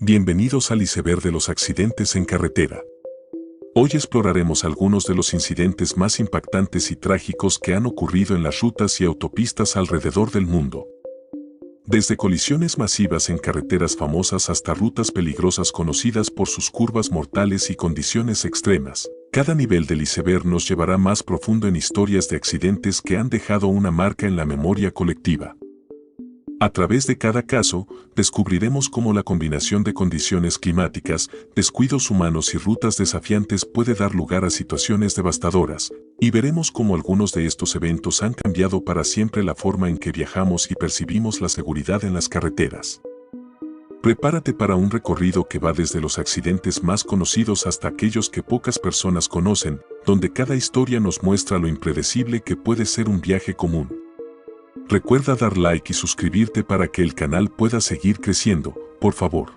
Bienvenidos al iceberg de los accidentes en carretera. Hoy exploraremos algunos de los incidentes más impactantes y trágicos que han ocurrido en las rutas y autopistas alrededor del mundo. Desde colisiones masivas en carreteras famosas hasta rutas peligrosas conocidas por sus curvas mortales y condiciones extremas, cada nivel del iceberg nos llevará más profundo en historias de accidentes que han dejado una marca en la memoria colectiva. A través de cada caso, descubriremos cómo la combinación de condiciones climáticas, descuidos humanos y rutas desafiantes puede dar lugar a situaciones devastadoras, y veremos cómo algunos de estos eventos han cambiado para siempre la forma en que viajamos y percibimos la seguridad en las carreteras. Prepárate para un recorrido que va desde los accidentes más conocidos hasta aquellos que pocas personas conocen, donde cada historia nos muestra lo impredecible que puede ser un viaje común. Recuerda dar like y suscribirte para que el canal pueda seguir creciendo, por favor.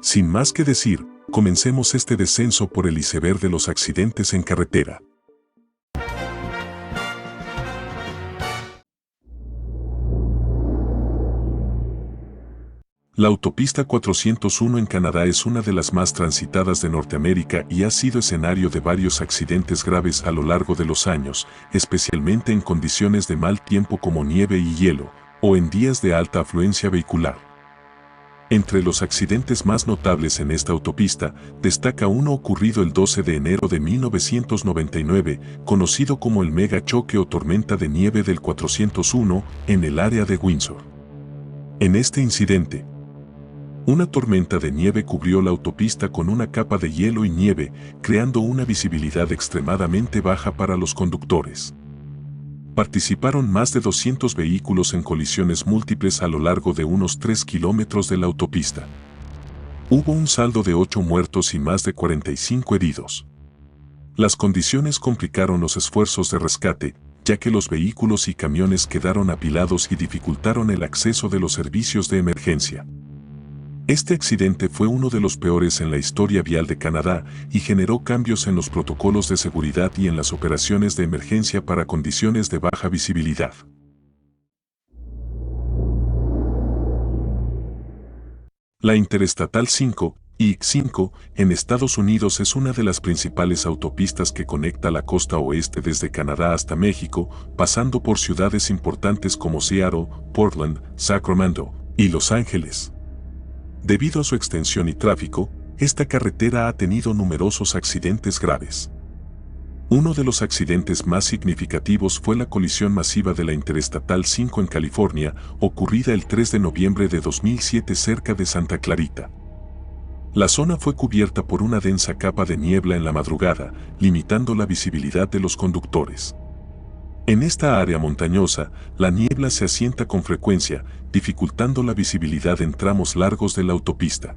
Sin más que decir, comencemos este descenso por el iceberg de los accidentes en carretera. La autopista 401 en Canadá es una de las más transitadas de Norteamérica y ha sido escenario de varios accidentes graves a lo largo de los años, especialmente en condiciones de mal tiempo como nieve y hielo, o en días de alta afluencia vehicular. Entre los accidentes más notables en esta autopista, destaca uno ocurrido el 12 de enero de 1999, conocido como el mega choque o tormenta de nieve del 401, en el área de Windsor. En este incidente, una tormenta de nieve cubrió la autopista con una capa de hielo y nieve, creando una visibilidad extremadamente baja para los conductores. Participaron más de 200 vehículos en colisiones múltiples a lo largo de unos 3 kilómetros de la autopista. Hubo un saldo de 8 muertos y más de 45 heridos. Las condiciones complicaron los esfuerzos de rescate, ya que los vehículos y camiones quedaron apilados y dificultaron el acceso de los servicios de emergencia. Este accidente fue uno de los peores en la historia vial de Canadá y generó cambios en los protocolos de seguridad y en las operaciones de emergencia para condiciones de baja visibilidad. La Interestatal 5, I-5, en Estados Unidos es una de las principales autopistas que conecta la costa oeste desde Canadá hasta México, pasando por ciudades importantes como Seattle, Portland, Sacramento y Los Ángeles. Debido a su extensión y tráfico, esta carretera ha tenido numerosos accidentes graves. Uno de los accidentes más significativos fue la colisión masiva de la Interestatal 5 en California, ocurrida el 3 de noviembre de 2007 cerca de Santa Clarita. La zona fue cubierta por una densa capa de niebla en la madrugada, limitando la visibilidad de los conductores. En esta área montañosa, la niebla se asienta con frecuencia, dificultando la visibilidad en tramos largos de la autopista.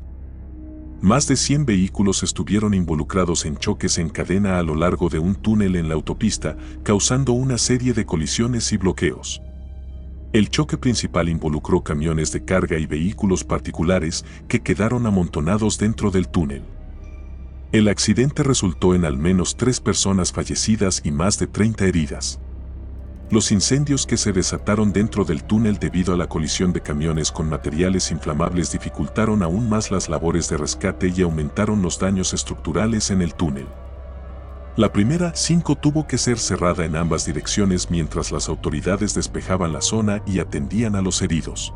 Más de 100 vehículos estuvieron involucrados en choques en cadena a lo largo de un túnel en la autopista, causando una serie de colisiones y bloqueos. El choque principal involucró camiones de carga y vehículos particulares que quedaron amontonados dentro del túnel. El accidente resultó en al menos 3 personas fallecidas y más de 30 heridas. Los incendios que se desataron dentro del túnel debido a la colisión de camiones con materiales inflamables dificultaron aún más las labores de rescate y aumentaron los daños estructurales en el túnel. La primera 5 tuvo que ser cerrada en ambas direcciones mientras las autoridades despejaban la zona y atendían a los heridos.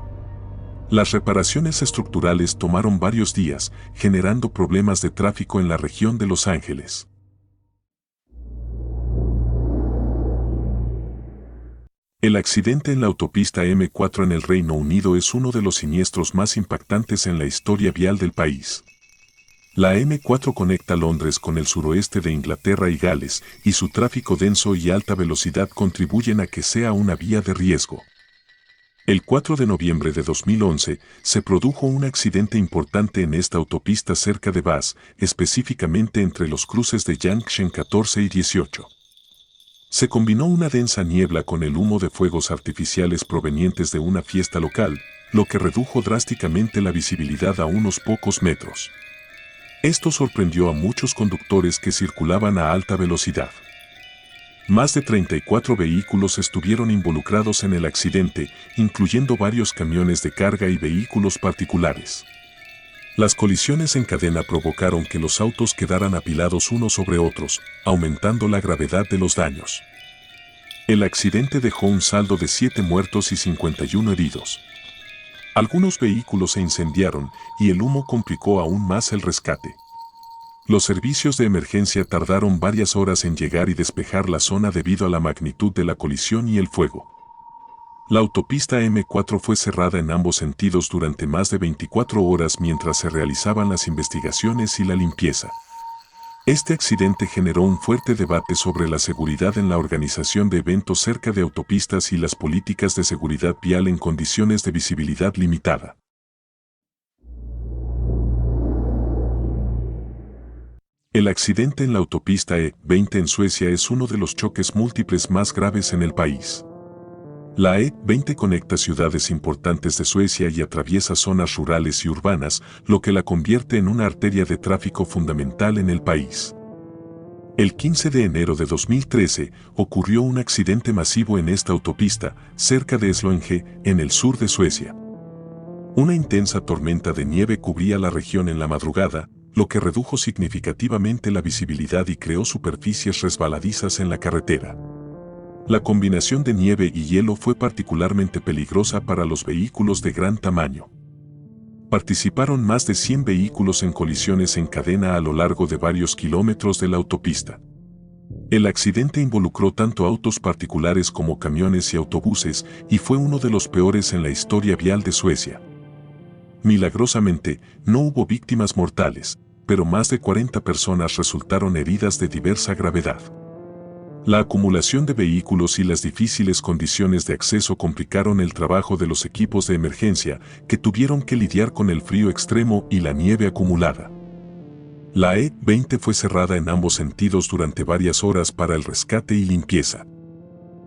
Las reparaciones estructurales tomaron varios días, generando problemas de tráfico en la región de Los Ángeles. El accidente en la autopista M4 en el Reino Unido es uno de los siniestros más impactantes en la historia vial del país. La M4 conecta Londres con el suroeste de Inglaterra y Gales, y su tráfico denso y alta velocidad contribuyen a que sea una vía de riesgo. El 4 de noviembre de 2011, se produjo un accidente importante en esta autopista cerca de Bath, específicamente entre los cruces de Junction 14 y 18. Se combinó una densa niebla con el humo de fuegos artificiales provenientes de una fiesta local, lo que redujo drásticamente la visibilidad a unos pocos metros. Esto sorprendió a muchos conductores que circulaban a alta velocidad. Más de 34 vehículos estuvieron involucrados en el accidente, incluyendo varios camiones de carga y vehículos particulares. Las colisiones en cadena provocaron que los autos quedaran apilados unos sobre otros, aumentando la gravedad de los daños. El accidente dejó un saldo de 7 muertos y 51 heridos. Algunos vehículos se incendiaron y el humo complicó aún más el rescate. Los servicios de emergencia tardaron varias horas en llegar y despejar la zona debido a la magnitud de la colisión y el fuego. La autopista M4 fue cerrada en ambos sentidos durante más de 24 horas mientras se realizaban las investigaciones y la limpieza. Este accidente generó un fuerte debate sobre la seguridad en la organización de eventos cerca de autopistas y las políticas de seguridad vial en condiciones de visibilidad limitada. El accidente en la autopista E20 en Suecia es uno de los choques múltiples más graves en el país. La E20 conecta ciudades importantes de Suecia y atraviesa zonas rurales y urbanas, lo que la convierte en una arteria de tráfico fundamental en el país. El 15 de enero de 2013 ocurrió un accidente masivo en esta autopista, cerca de Slöinge, en el sur de Suecia. Una intensa tormenta de nieve cubría la región en la madrugada, lo que redujo significativamente la visibilidad y creó superficies resbaladizas en la carretera. La combinación de nieve y hielo fue particularmente peligrosa para los vehículos de gran tamaño. Participaron más de 100 vehículos en colisiones en cadena a lo largo de varios kilómetros de la autopista. El accidente involucró tanto autos particulares como camiones y autobuses y fue uno de los peores en la historia vial de Suecia. Milagrosamente, no hubo víctimas mortales, pero más de 40 personas resultaron heridas de diversa gravedad. La acumulación de vehículos y las difíciles condiciones de acceso complicaron el trabajo de los equipos de emergencia, que tuvieron que lidiar con el frío extremo y la nieve acumulada. La E20 fue cerrada en ambos sentidos durante varias horas para el rescate y limpieza.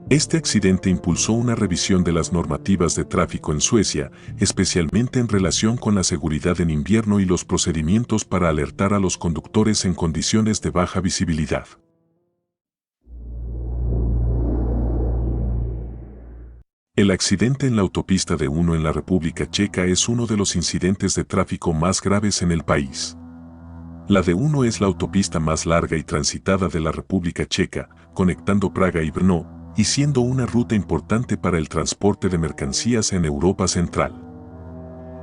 Este accidente impulsó una revisión de las normativas de tráfico en Suecia, especialmente en relación con la seguridad en invierno y los procedimientos para alertar a los conductores en condiciones de baja visibilidad. El accidente en la autopista D1 en la República Checa es uno de los incidentes de tráfico más graves en el país. La D1 es la autopista más larga y transitada de la República Checa, conectando Praga y Brno, y siendo una ruta importante para el transporte de mercancías en Europa Central.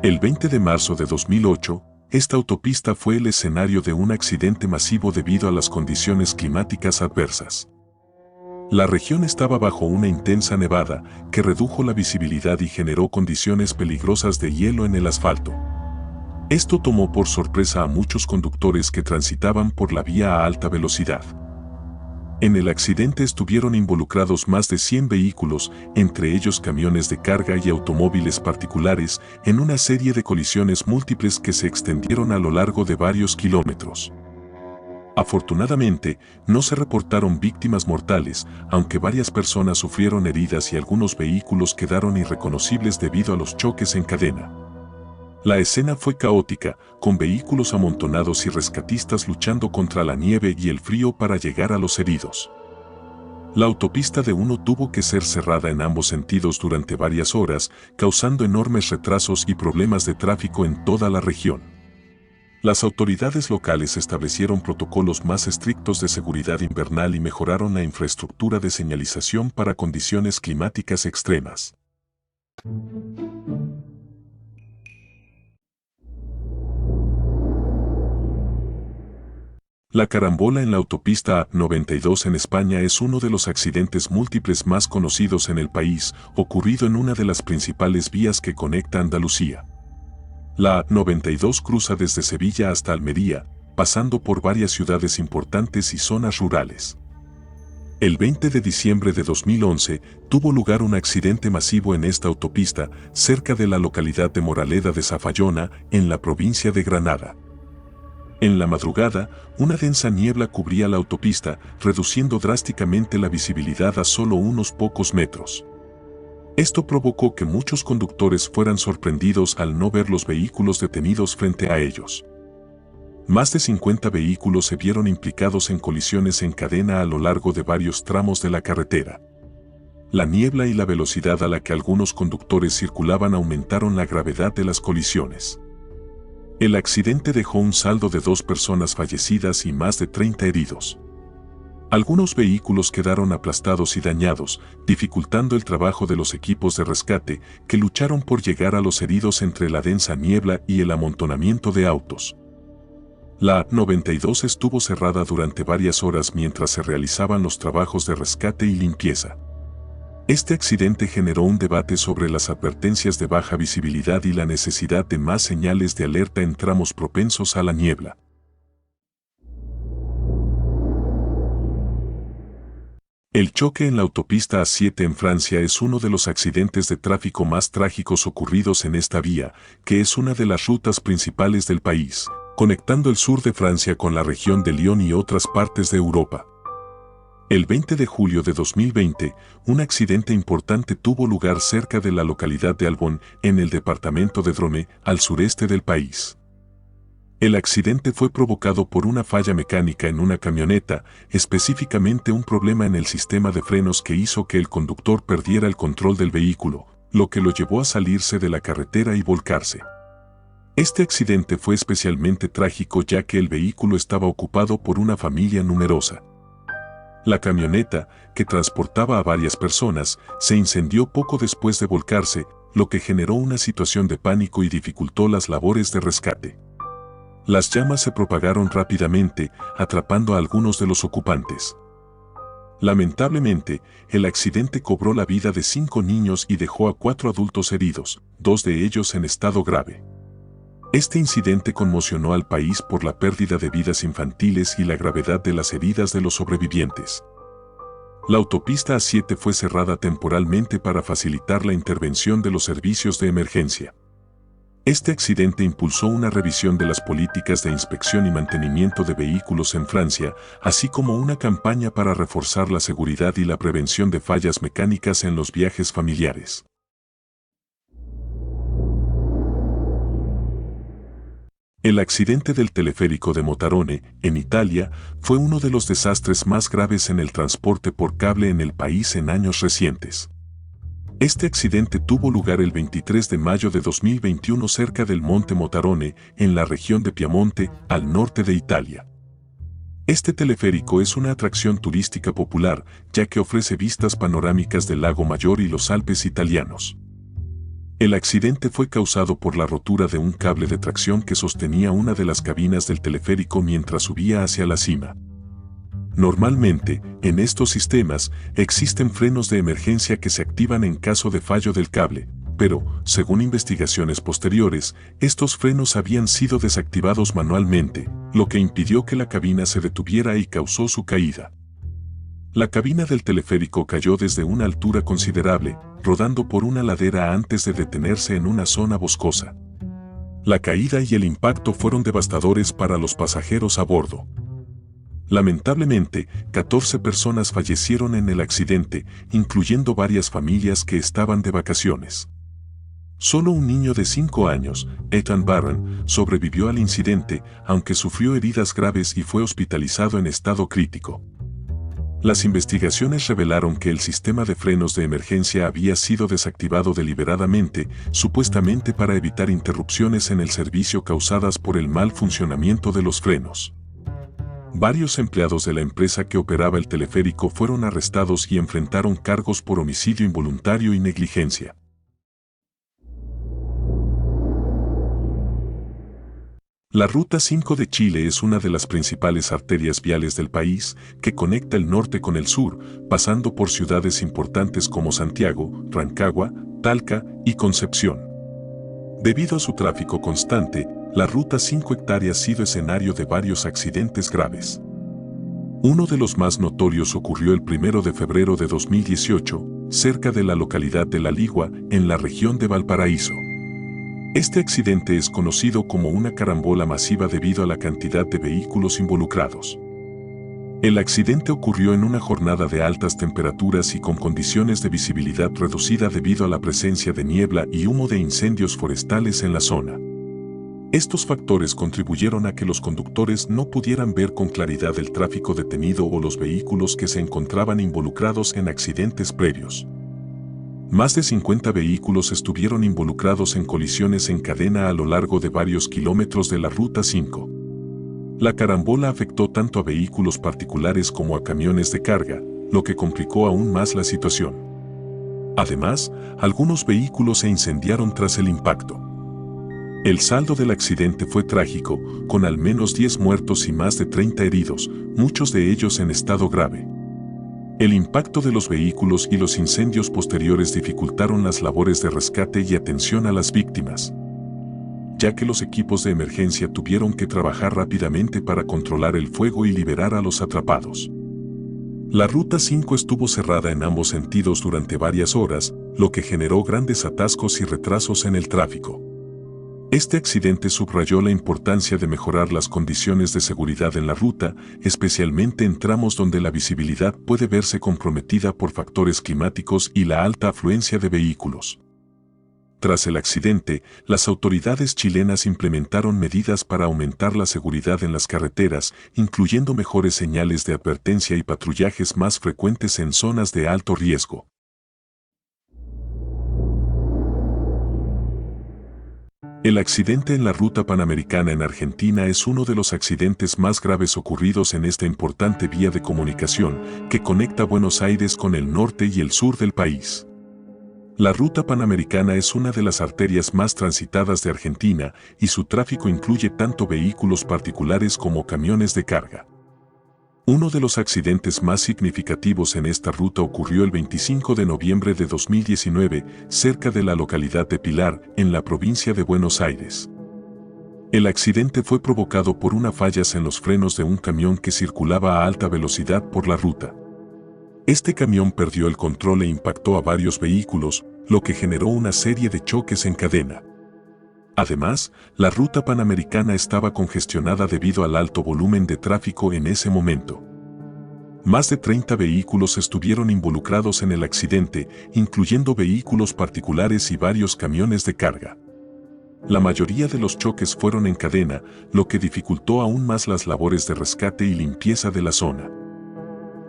El 20 de marzo de 2008, esta autopista fue el escenario de un accidente masivo debido a las condiciones climáticas adversas. La región estaba bajo una intensa nevada que redujo la visibilidad y generó condiciones peligrosas de hielo en el asfalto. Esto tomó por sorpresa a muchos conductores que transitaban por la vía a alta velocidad. En el accidente estuvieron involucrados más de 100 vehículos, entre ellos camiones de carga y automóviles particulares, en una serie de colisiones múltiples que se extendieron a lo largo de varios kilómetros. Afortunadamente, no se reportaron víctimas mortales, aunque varias personas sufrieron heridas y algunos vehículos quedaron irreconocibles debido a los choques en cadena. La escena fue caótica, con vehículos amontonados y rescatistas luchando contra la nieve y el frío para llegar a los heridos. La autopista D1 tuvo que ser cerrada en ambos sentidos durante varias horas, causando enormes retrasos y problemas de tráfico en toda la región. Las autoridades locales establecieron protocolos más estrictos de seguridad invernal y mejoraron la infraestructura de señalización para condiciones climáticas extremas. La carambola en la autopista A92 en España es uno de los accidentes múltiples más conocidos en el país, ocurrido en una de las principales vías que conecta Andalucía. La A92 cruza desde Sevilla hasta Almería, pasando por varias ciudades importantes y zonas rurales. El 20 de diciembre de 2011 tuvo lugar un accidente masivo en esta autopista, cerca de la localidad de Moraleda de Zafallona, en la provincia de Granada. En la madrugada, una densa niebla cubría la autopista, reduciendo drásticamente la visibilidad a solo unos pocos metros. Esto provocó que muchos conductores fueran sorprendidos al no ver los vehículos detenidos frente a ellos. Más de 50 vehículos se vieron implicados en colisiones en cadena a lo largo de varios tramos de la carretera. La niebla y la velocidad a la que algunos conductores circulaban aumentaron la gravedad de las colisiones. El accidente dejó un saldo de 2 personas fallecidas y más de 30 heridos. Algunos vehículos quedaron aplastados y dañados, dificultando el trabajo de los equipos de rescate que lucharon por llegar a los heridos entre la densa niebla y el amontonamiento de autos. La A92 estuvo cerrada durante varias horas mientras se realizaban los trabajos de rescate y limpieza. Este accidente generó un debate sobre las advertencias de baja visibilidad y la necesidad de más señales de alerta en tramos propensos a la niebla. El choque en la autopista A7 en Francia es uno de los accidentes de tráfico más trágicos ocurridos en esta vía, que es una de las rutas principales del país, conectando el sur de Francia con la región de Lyon y otras partes de Europa. El 20 de julio de 2020, un accidente importante tuvo lugar cerca de la localidad de Albon, en el departamento de Drôme, al sureste del país. El accidente fue provocado por una falla mecánica en una camioneta, específicamente un problema en el sistema de frenos que hizo que el conductor perdiera el control del vehículo, lo que lo llevó a salirse de la carretera y volcarse. Este accidente fue especialmente trágico ya que el vehículo estaba ocupado por una familia numerosa. La camioneta, que transportaba a varias personas, se incendió poco después de volcarse, lo que generó una situación de pánico y dificultó las labores de rescate. Las llamas se propagaron rápidamente, atrapando a algunos de los ocupantes. Lamentablemente, el accidente cobró la vida de 5 niños y dejó a 4 adultos heridos, 2 de ellos en estado grave. Este incidente conmocionó al país por la pérdida de vidas infantiles y la gravedad de las heridas de los sobrevivientes. La autopista A7 fue cerrada temporalmente para facilitar la intervención de los servicios de emergencia. Este accidente impulsó una revisión de las políticas de inspección y mantenimiento de vehículos en Francia, así como una campaña para reforzar la seguridad y la prevención de fallas mecánicas en los viajes familiares. El accidente del teleférico de Motarone, en Italia, fue uno de los desastres más graves en el transporte por cable en el país en años recientes. Este accidente tuvo lugar el 23 de mayo de 2021 cerca del monte Motarone, en la región de Piamonte, al norte de Italia. Este teleférico es una atracción turística popular, ya que ofrece vistas panorámicas del Lago Mayor y los Alpes italianos. El accidente fue causado por la rotura de un cable de tracción que sostenía una de las cabinas del teleférico mientras subía hacia la cima. Normalmente, en estos sistemas, existen frenos de emergencia que se activan en caso de fallo del cable, pero, según investigaciones posteriores, estos frenos habían sido desactivados manualmente, lo que impidió que la cabina se detuviera y causó su caída. La cabina del teleférico cayó desde una altura considerable, rodando por una ladera antes de detenerse en una zona boscosa. La caída y el impacto fueron devastadores para los pasajeros a bordo. Lamentablemente, 14 personas fallecieron en el accidente, incluyendo varias familias que estaban de vacaciones. Solo un niño de 5 años, Ethan Barron, sobrevivió al incidente, aunque sufrió heridas graves y fue hospitalizado en estado crítico. Las investigaciones revelaron que el sistema de frenos de emergencia había sido desactivado deliberadamente, supuestamente para evitar interrupciones en el servicio causadas por el mal funcionamiento de los frenos. Varios empleados de la empresa que operaba el teleférico fueron arrestados y enfrentaron cargos por homicidio involuntario y negligencia. La Ruta 5 de Chile es una de las principales arterias viales del país, que conecta el norte con el sur, pasando por ciudades importantes como Santiago, Rancagua, Talca y Concepción. Debido a su tráfico constante, la Ruta 5 ha sido escenario de varios accidentes graves. Uno de los más notorios ocurrió el 1 de febrero de 2018, cerca de la localidad de La Ligua, en la región de Valparaíso. Este accidente es conocido como una carambola masiva debido a la cantidad de vehículos involucrados. El accidente ocurrió en una jornada de altas temperaturas y con condiciones de visibilidad reducida debido a la presencia de niebla y humo de incendios forestales en la zona. Estos factores contribuyeron a que los conductores no pudieran ver con claridad el tráfico detenido o los vehículos que se encontraban involucrados en accidentes previos. Más de 50 vehículos estuvieron involucrados en colisiones en cadena a lo largo de varios kilómetros de la Ruta 5. La carambola afectó tanto a vehículos particulares como a camiones de carga, lo que complicó aún más la situación. Además, algunos vehículos se incendiaron tras el impacto. El saldo del accidente fue trágico, con al menos 10 muertos y más de 30 heridos, muchos de ellos en estado grave. El impacto de los vehículos y los incendios posteriores dificultaron las labores de rescate y atención a las víctimas, ya que los equipos de emergencia tuvieron que trabajar rápidamente para controlar el fuego y liberar a los atrapados. La Ruta 5 estuvo cerrada en ambos sentidos durante varias horas, lo que generó grandes atascos y retrasos en el tráfico. Este accidente subrayó la importancia de mejorar las condiciones de seguridad en la ruta, especialmente en tramos donde la visibilidad puede verse comprometida por factores climáticos y la alta afluencia de vehículos. Tras el accidente, las autoridades chilenas implementaron medidas para aumentar la seguridad en las carreteras, incluyendo mejores señales de advertencia y patrullajes más frecuentes en zonas de alto riesgo. El accidente en la Ruta Panamericana en Argentina es uno de los accidentes más graves ocurridos en esta importante vía de comunicación que conecta Buenos Aires con el norte y el sur del país. La Ruta Panamericana es una de las arterias más transitadas de Argentina y su tráfico incluye tanto vehículos particulares como camiones de carga. Uno de los accidentes más significativos en esta ruta ocurrió el 25 de noviembre de 2019, cerca de la localidad de Pilar, en la provincia de Buenos Aires. El accidente fue provocado por unas fallas en los frenos de un camión que circulaba a alta velocidad por la ruta. Este camión perdió el control e impactó a varios vehículos, lo que generó una serie de choques en cadena. Además, la Ruta Panamericana estaba congestionada debido al alto volumen de tráfico en ese momento. Más de 30 vehículos estuvieron involucrados en el accidente, incluyendo vehículos particulares y varios camiones de carga. La mayoría de los choques fueron en cadena, lo que dificultó aún más las labores de rescate y limpieza de la zona.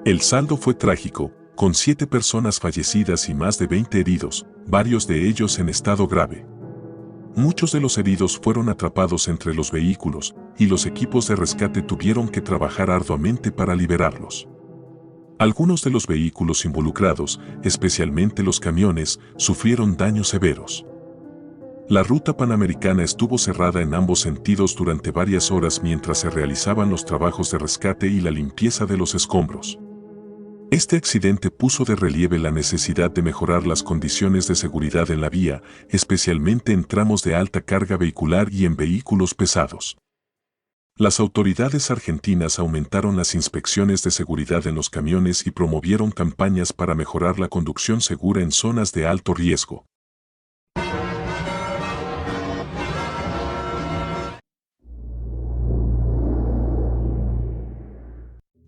El saldo fue trágico, con 7 personas fallecidas y más de 20 heridos, varios de ellos en estado grave. Muchos de los heridos fueron atrapados entre los vehículos, y los equipos de rescate tuvieron que trabajar arduamente para liberarlos. Algunos de los vehículos involucrados, especialmente los camiones, sufrieron daños severos. La Ruta Panamericana estuvo cerrada en ambos sentidos durante varias horas mientras se realizaban los trabajos de rescate y la limpieza de los escombros. Este accidente puso de relieve la necesidad de mejorar las condiciones de seguridad en la vía, especialmente en tramos de alta carga vehicular y en vehículos pesados. Las autoridades argentinas aumentaron las inspecciones de seguridad en los camiones y promovieron campañas para mejorar la conducción segura en zonas de alto riesgo.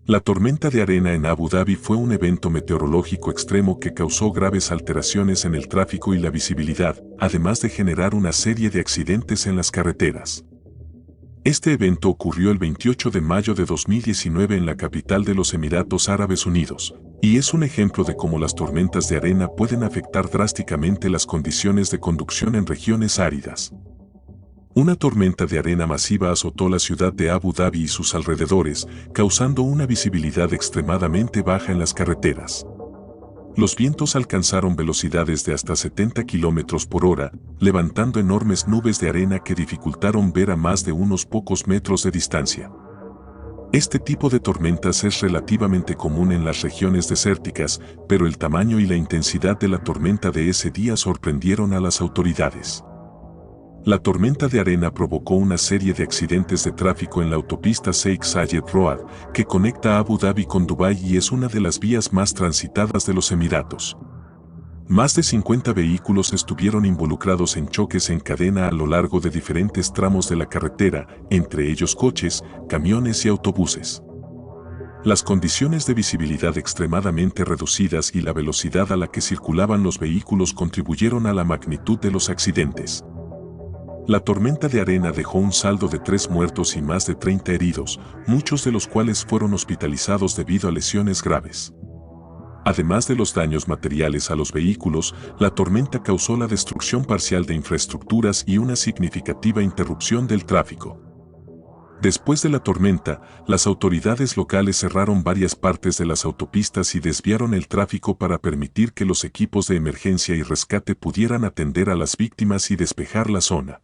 La tormenta de arena en Abu Dhabi fue un evento meteorológico extremo que causó graves alteraciones en el tráfico y la visibilidad, además de generar una serie de accidentes en las carreteras. Este evento ocurrió el 28 de mayo de 2019 en la capital de los Emiratos Árabes Unidos, y es un ejemplo de cómo las tormentas de arena pueden afectar drásticamente las condiciones de conducción en regiones áridas. Una tormenta de arena masiva azotó la ciudad de Abu Dhabi y sus alrededores, causando una visibilidad extremadamente baja en las carreteras. Los vientos alcanzaron velocidades de hasta 70 km por hora, levantando enormes nubes de arena que dificultaron ver a más de unos pocos metros de distancia. Este tipo de tormentas es relativamente común en las regiones desérticas, pero el tamaño y la intensidad de la tormenta de ese día sorprendieron a las autoridades. La tormenta de arena provocó una serie de accidentes de tráfico en la autopista Sheikh Zayed Road, que conecta Abu Dhabi con Dubái y es una de las vías más transitadas de los Emiratos. Más de 50 vehículos estuvieron involucrados en choques en cadena a lo largo de diferentes tramos de la carretera, entre ellos coches, camiones y autobuses. Las condiciones de visibilidad extremadamente reducidas y la velocidad a la que circulaban los vehículos contribuyeron a la magnitud de los accidentes. La tormenta de arena dejó un saldo de 3 muertos y más de 30 heridos, muchos de los cuales fueron hospitalizados debido a lesiones graves. Además de los daños materiales a los vehículos, la tormenta causó la destrucción parcial de infraestructuras y una significativa interrupción del tráfico. Después de la tormenta, las autoridades locales cerraron varias partes de las autopistas y desviaron el tráfico para permitir que los equipos de emergencia y rescate pudieran atender a las víctimas y despejar la zona.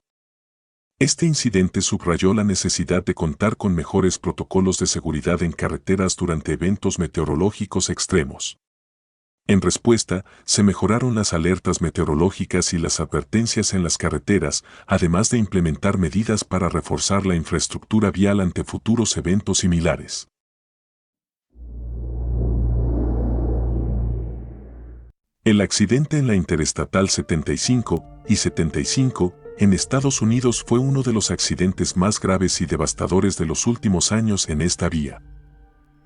Este incidente subrayó la necesidad de contar con mejores protocolos de seguridad en carreteras durante eventos meteorológicos extremos. En respuesta, se mejoraron las alertas meteorológicas y las advertencias en las carreteras, además de implementar medidas para reforzar la infraestructura vial ante futuros eventos similares. El accidente en la Interestatal 75 y 75 en Estados Unidos fue uno de los accidentes más graves y devastadores de los últimos años en esta vía.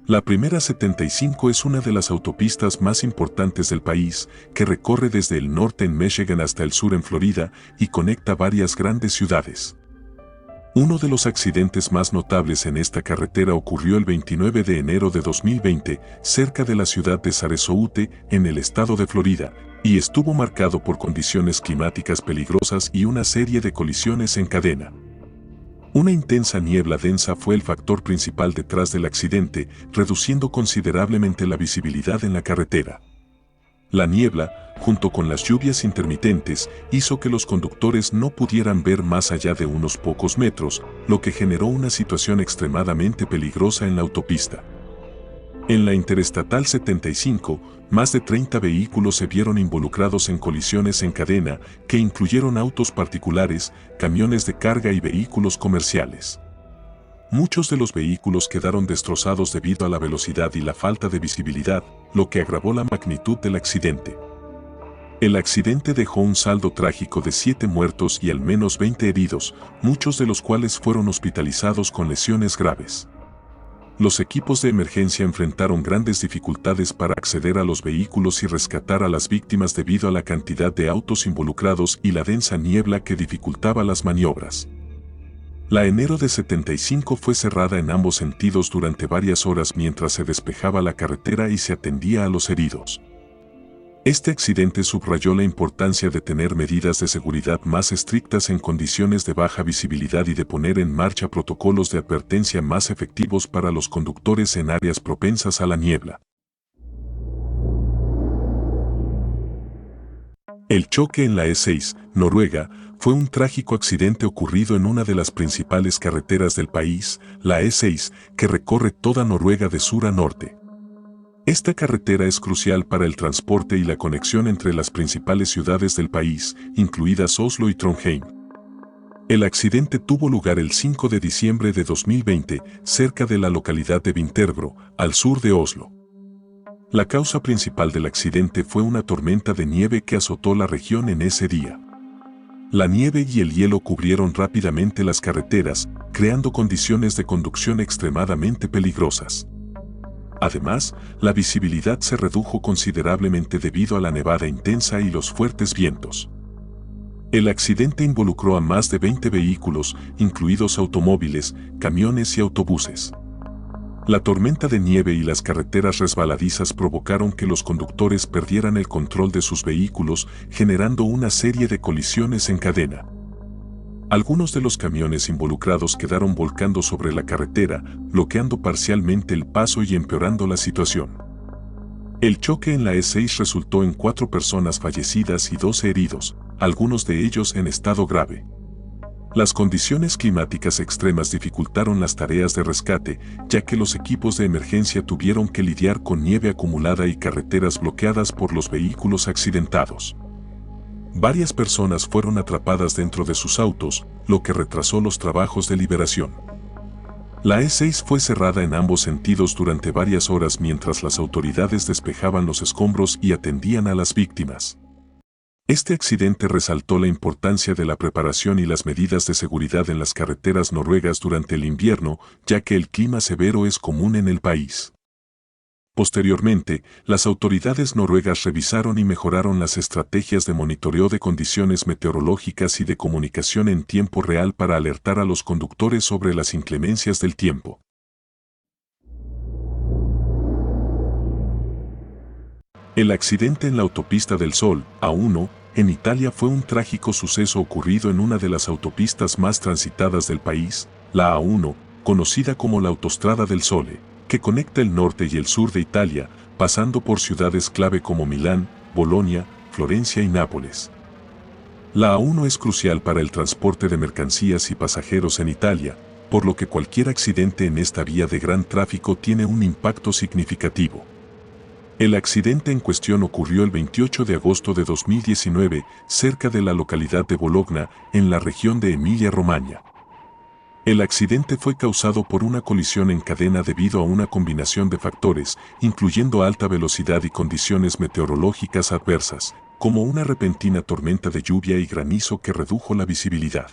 La primera 75 es una de las autopistas más importantes del país, que recorre desde el norte en Michigan hasta el sur en Florida y conecta varias grandes ciudades. Uno de los accidentes más notables en esta carretera ocurrió el 29 de enero de 2020, cerca de la ciudad de Sarasota, en el estado de Florida, y estuvo marcado por condiciones climáticas peligrosas y una serie de colisiones en cadena. Una intensa niebla densa fue el factor principal detrás del accidente, reduciendo considerablemente la visibilidad en la carretera. La niebla, junto con las lluvias intermitentes, hizo que los conductores no pudieran ver más allá de unos pocos metros, lo que generó una situación extremadamente peligrosa en la autopista. En la Interestatal 75, más de 30 vehículos se vieron involucrados en colisiones en cadena que incluyeron autos particulares, camiones de carga y vehículos comerciales. Muchos de los vehículos quedaron destrozados debido a la velocidad y la falta de visibilidad, lo que agravó la magnitud del accidente. El accidente dejó un saldo trágico de 7 muertos y al menos 20 heridos, muchos de los cuales fueron hospitalizados con lesiones graves. Los equipos de emergencia enfrentaron grandes dificultades para acceder a los vehículos y rescatar a las víctimas debido a la cantidad de autos involucrados y la densa niebla que dificultaba las maniobras. La enero de 75 fue cerrada en ambos sentidos durante varias horas mientras se despejaba la carretera y se atendía a los heridos. Este accidente subrayó la importancia de tener medidas de seguridad más estrictas en condiciones de baja visibilidad y de poner en marcha protocolos de advertencia más efectivos para los conductores en áreas propensas a la niebla. El choque en la E6, Noruega, fue un trágico accidente ocurrido en una de las principales carreteras del país, la E6, que recorre toda Noruega de sur a norte. Esta carretera es crucial para el transporte y la conexión entre las principales ciudades del país, incluidas Oslo y Trondheim. El accidente tuvo lugar el 5 de diciembre de 2020, cerca de la localidad de Vinterbro, al sur de Oslo. La causa principal del accidente fue una tormenta de nieve que azotó la región en ese día. La nieve y el hielo cubrieron rápidamente las carreteras, creando condiciones de conducción extremadamente peligrosas. Además, la visibilidad se redujo considerablemente debido a la nevada intensa y los fuertes vientos. El accidente involucró a más de 20 vehículos, incluidos automóviles, camiones y autobuses. La tormenta de nieve y las carreteras resbaladizas provocaron que los conductores perdieran el control de sus vehículos, generando una serie de colisiones en cadena. Algunos de los camiones involucrados quedaron volcando sobre la carretera, bloqueando parcialmente el paso y empeorando la situación. El choque en la E6 resultó en 4 personas fallecidas y 12 heridos, algunos de ellos en estado grave. Las condiciones climáticas extremas dificultaron las tareas de rescate, ya que los equipos de emergencia tuvieron que lidiar con nieve acumulada y carreteras bloqueadas por los vehículos accidentados. Varias personas fueron atrapadas dentro de sus autos, lo que retrasó los trabajos de liberación. La E6 fue cerrada en ambos sentidos durante varias horas mientras las autoridades despejaban los escombros y atendían a las víctimas. Este accidente resaltó la importancia de la preparación y las medidas de seguridad en las carreteras noruegas durante el invierno, ya que el clima severo es común en el país. Posteriormente, las autoridades noruegas revisaron y mejoraron las estrategias de monitoreo de condiciones meteorológicas y de comunicación en tiempo real para alertar a los conductores sobre las inclemencias del tiempo. El accidente en la autopista del Sol, A1, en Italia fue un trágico suceso ocurrido en una de las autopistas más transitadas del país, la A1, conocida como la Autostrada del Sole, que conecta el norte y el sur de Italia, pasando por ciudades clave como Milán, Bolonia, Florencia y Nápoles. La A1 es crucial para el transporte de mercancías y pasajeros en Italia, por lo que cualquier accidente en esta vía de gran tráfico tiene un impacto significativo. El accidente en cuestión ocurrió el 28 de agosto de 2019 cerca de la localidad de Bologna, en la región de Emilia-Romagna. El accidente fue causado por una colisión en cadena debido a una combinación de factores, incluyendo alta velocidad y condiciones meteorológicas adversas, como una repentina tormenta de lluvia y granizo que redujo la visibilidad.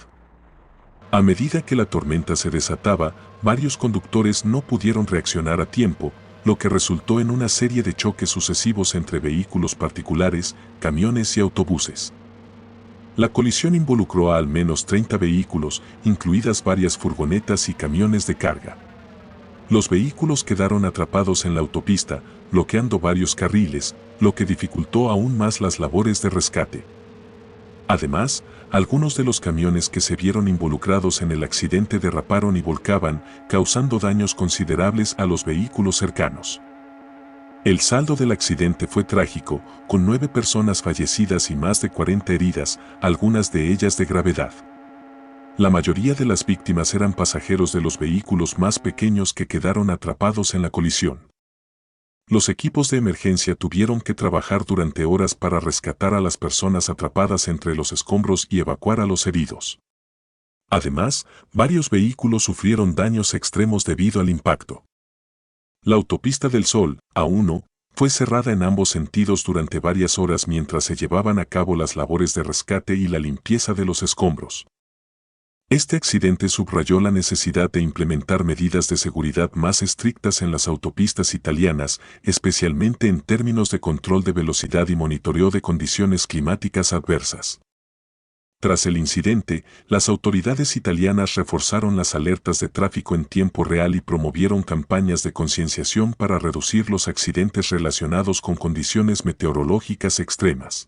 A medida que la tormenta se desataba, varios conductores no pudieron reaccionar a tiempo, lo que resultó en una serie de choques sucesivos entre vehículos particulares, camiones y autobuses. La colisión involucró a al menos 30 vehículos, incluidas varias furgonetas y camiones de carga. Los vehículos quedaron atrapados en la autopista, bloqueando varios carriles, lo que dificultó aún más las labores de rescate. Además, algunos de los camiones que se vieron involucrados en el accidente derraparon y volcaban, causando daños considerables a los vehículos cercanos. El saldo del accidente fue trágico, con 9 personas fallecidas y más de 40 heridas, algunas de ellas de gravedad. La mayoría de las víctimas eran pasajeros de los vehículos más pequeños que quedaron atrapados en la colisión. Los equipos de emergencia tuvieron que trabajar durante horas para rescatar a las personas atrapadas entre los escombros y evacuar a los heridos. Además, varios vehículos sufrieron daños extremos debido al impacto. La autopista del Sol, A1, fue cerrada en ambos sentidos durante varias horas mientras se llevaban a cabo las labores de rescate y la limpieza de los escombros. Este accidente subrayó la necesidad de implementar medidas de seguridad más estrictas en las autopistas italianas, especialmente en términos de control de velocidad y monitoreo de condiciones climáticas adversas. Tras el incidente, las autoridades italianas reforzaron las alertas de tráfico en tiempo real y promovieron campañas de concienciación para reducir los accidentes relacionados con condiciones meteorológicas extremas.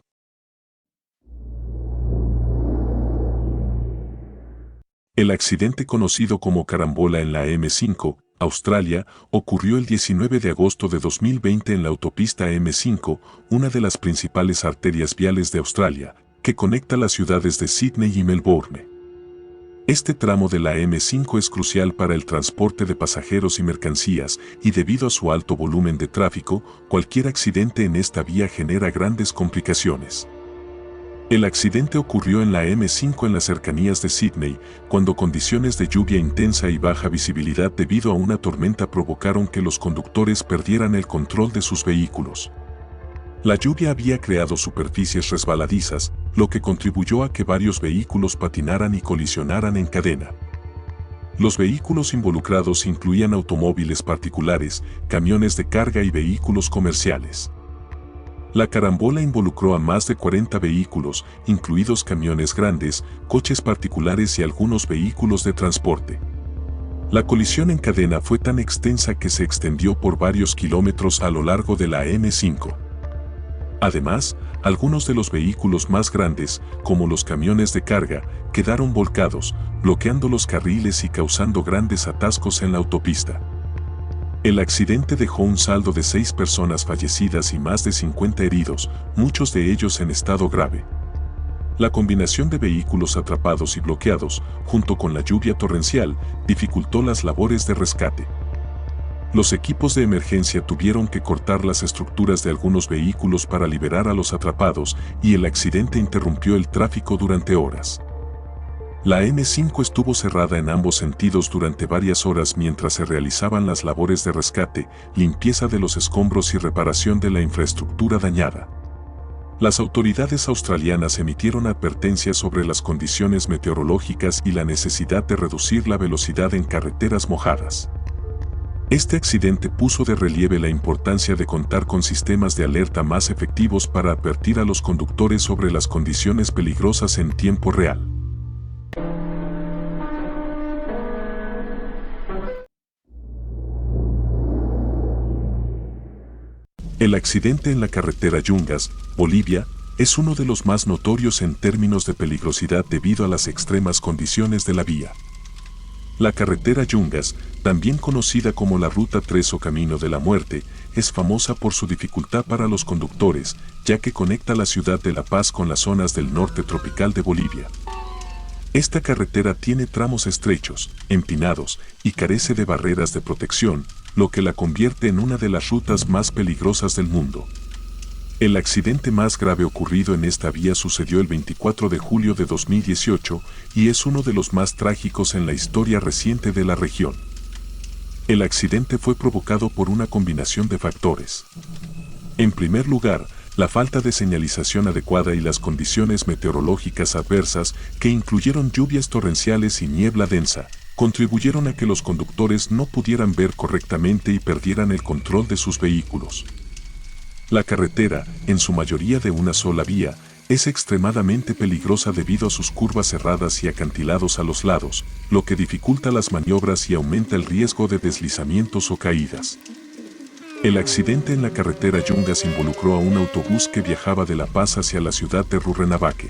El accidente conocido como carambola en la M5, Australia, ocurrió el 19 de agosto de 2020 en la autopista M5, una de las principales arterias viales de Australia, que conecta las ciudades de Sydney y Melbourne. Este tramo de la M5 es crucial para el transporte de pasajeros y mercancías, y debido a su alto volumen de tráfico, cualquier accidente en esta vía genera grandes complicaciones. El accidente ocurrió en la M5 en las cercanías de Sydney, cuando condiciones de lluvia intensa y baja visibilidad debido a una tormenta provocaron que los conductores perdieran el control de sus vehículos. La lluvia había creado superficies resbaladizas, lo que contribuyó a que varios vehículos patinaran y colisionaran en cadena. Los vehículos involucrados incluían automóviles particulares, camiones de carga y vehículos comerciales. La carambola involucró a más de 40 vehículos, incluidos camiones grandes, coches particulares y algunos vehículos de transporte. La colisión en cadena fue tan extensa que se extendió por varios kilómetros a lo largo de la M5. Además, algunos de los vehículos más grandes, como los camiones de carga, quedaron volcados, bloqueando los carriles y causando grandes atascos en la autopista. El accidente dejó un saldo de 6 personas fallecidas y más de 50 heridos, muchos de ellos en estado grave. La combinación de vehículos atrapados y bloqueados, junto con la lluvia torrencial, dificultó las labores de rescate. Los equipos de emergencia tuvieron que cortar las estructuras de algunos vehículos para liberar a los atrapados, y el accidente interrumpió el tráfico durante horas. La M5 estuvo cerrada en ambos sentidos durante varias horas mientras se realizaban las labores de rescate, limpieza de los escombros y reparación de la infraestructura dañada. Las autoridades australianas emitieron advertencias sobre las condiciones meteorológicas y la necesidad de reducir la velocidad en carreteras mojadas. Este accidente puso de relieve la importancia de contar con sistemas de alerta más efectivos para advertir a los conductores sobre las condiciones peligrosas en tiempo real. El accidente en la carretera Yungas, Bolivia, es uno de los más notorios en términos de peligrosidad debido a las extremas condiciones de la vía. La carretera Yungas, también conocida como la Ruta 3 o Camino de la Muerte, es famosa por su dificultad para los conductores, ya que conecta la ciudad de La Paz con las zonas del norte tropical de Bolivia. Esta carretera tiene tramos estrechos, empinados y carece de barreras de protección, lo que la convierte en una de las rutas más peligrosas del mundo. El accidente más grave ocurrido en esta vía sucedió el 24 de julio de 2018 y es uno de los más trágicos en la historia reciente de la región. El accidente fue provocado por una combinación de factores. En primer lugar, la falta de señalización adecuada y las condiciones meteorológicas adversas, que incluyeron lluvias torrenciales y niebla densa, contribuyeron a que los conductores no pudieran ver correctamente y perdieran el control de sus vehículos. La carretera, en su mayoría de una sola vía, es extremadamente peligrosa debido a sus curvas cerradas y acantilados a los lados, lo que dificulta las maniobras y aumenta el riesgo de deslizamientos o caídas. El accidente en la carretera Yungas involucró a un autobús que viajaba de La Paz hacia la ciudad de Rurrenabaque.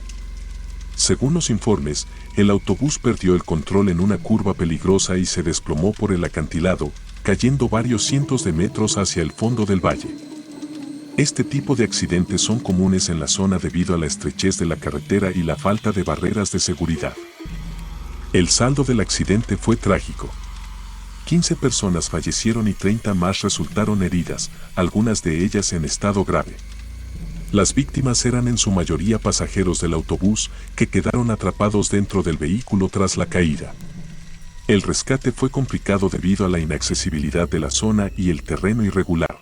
Según los informes, el autobús perdió el control en una curva peligrosa y se desplomó por el acantilado, cayendo varios cientos de metros hacia el fondo del valle. Este tipo de accidentes son comunes en la zona debido a la estrechez de la carretera y la falta de barreras de seguridad. El saldo del accidente fue trágico. 15 personas fallecieron y 30 más resultaron heridas, algunas de ellas en estado grave. Las víctimas eran en su mayoría pasajeros del autobús que quedaron atrapados dentro del vehículo tras la caída. El rescate fue complicado debido a la inaccesibilidad de la zona y el terreno irregular.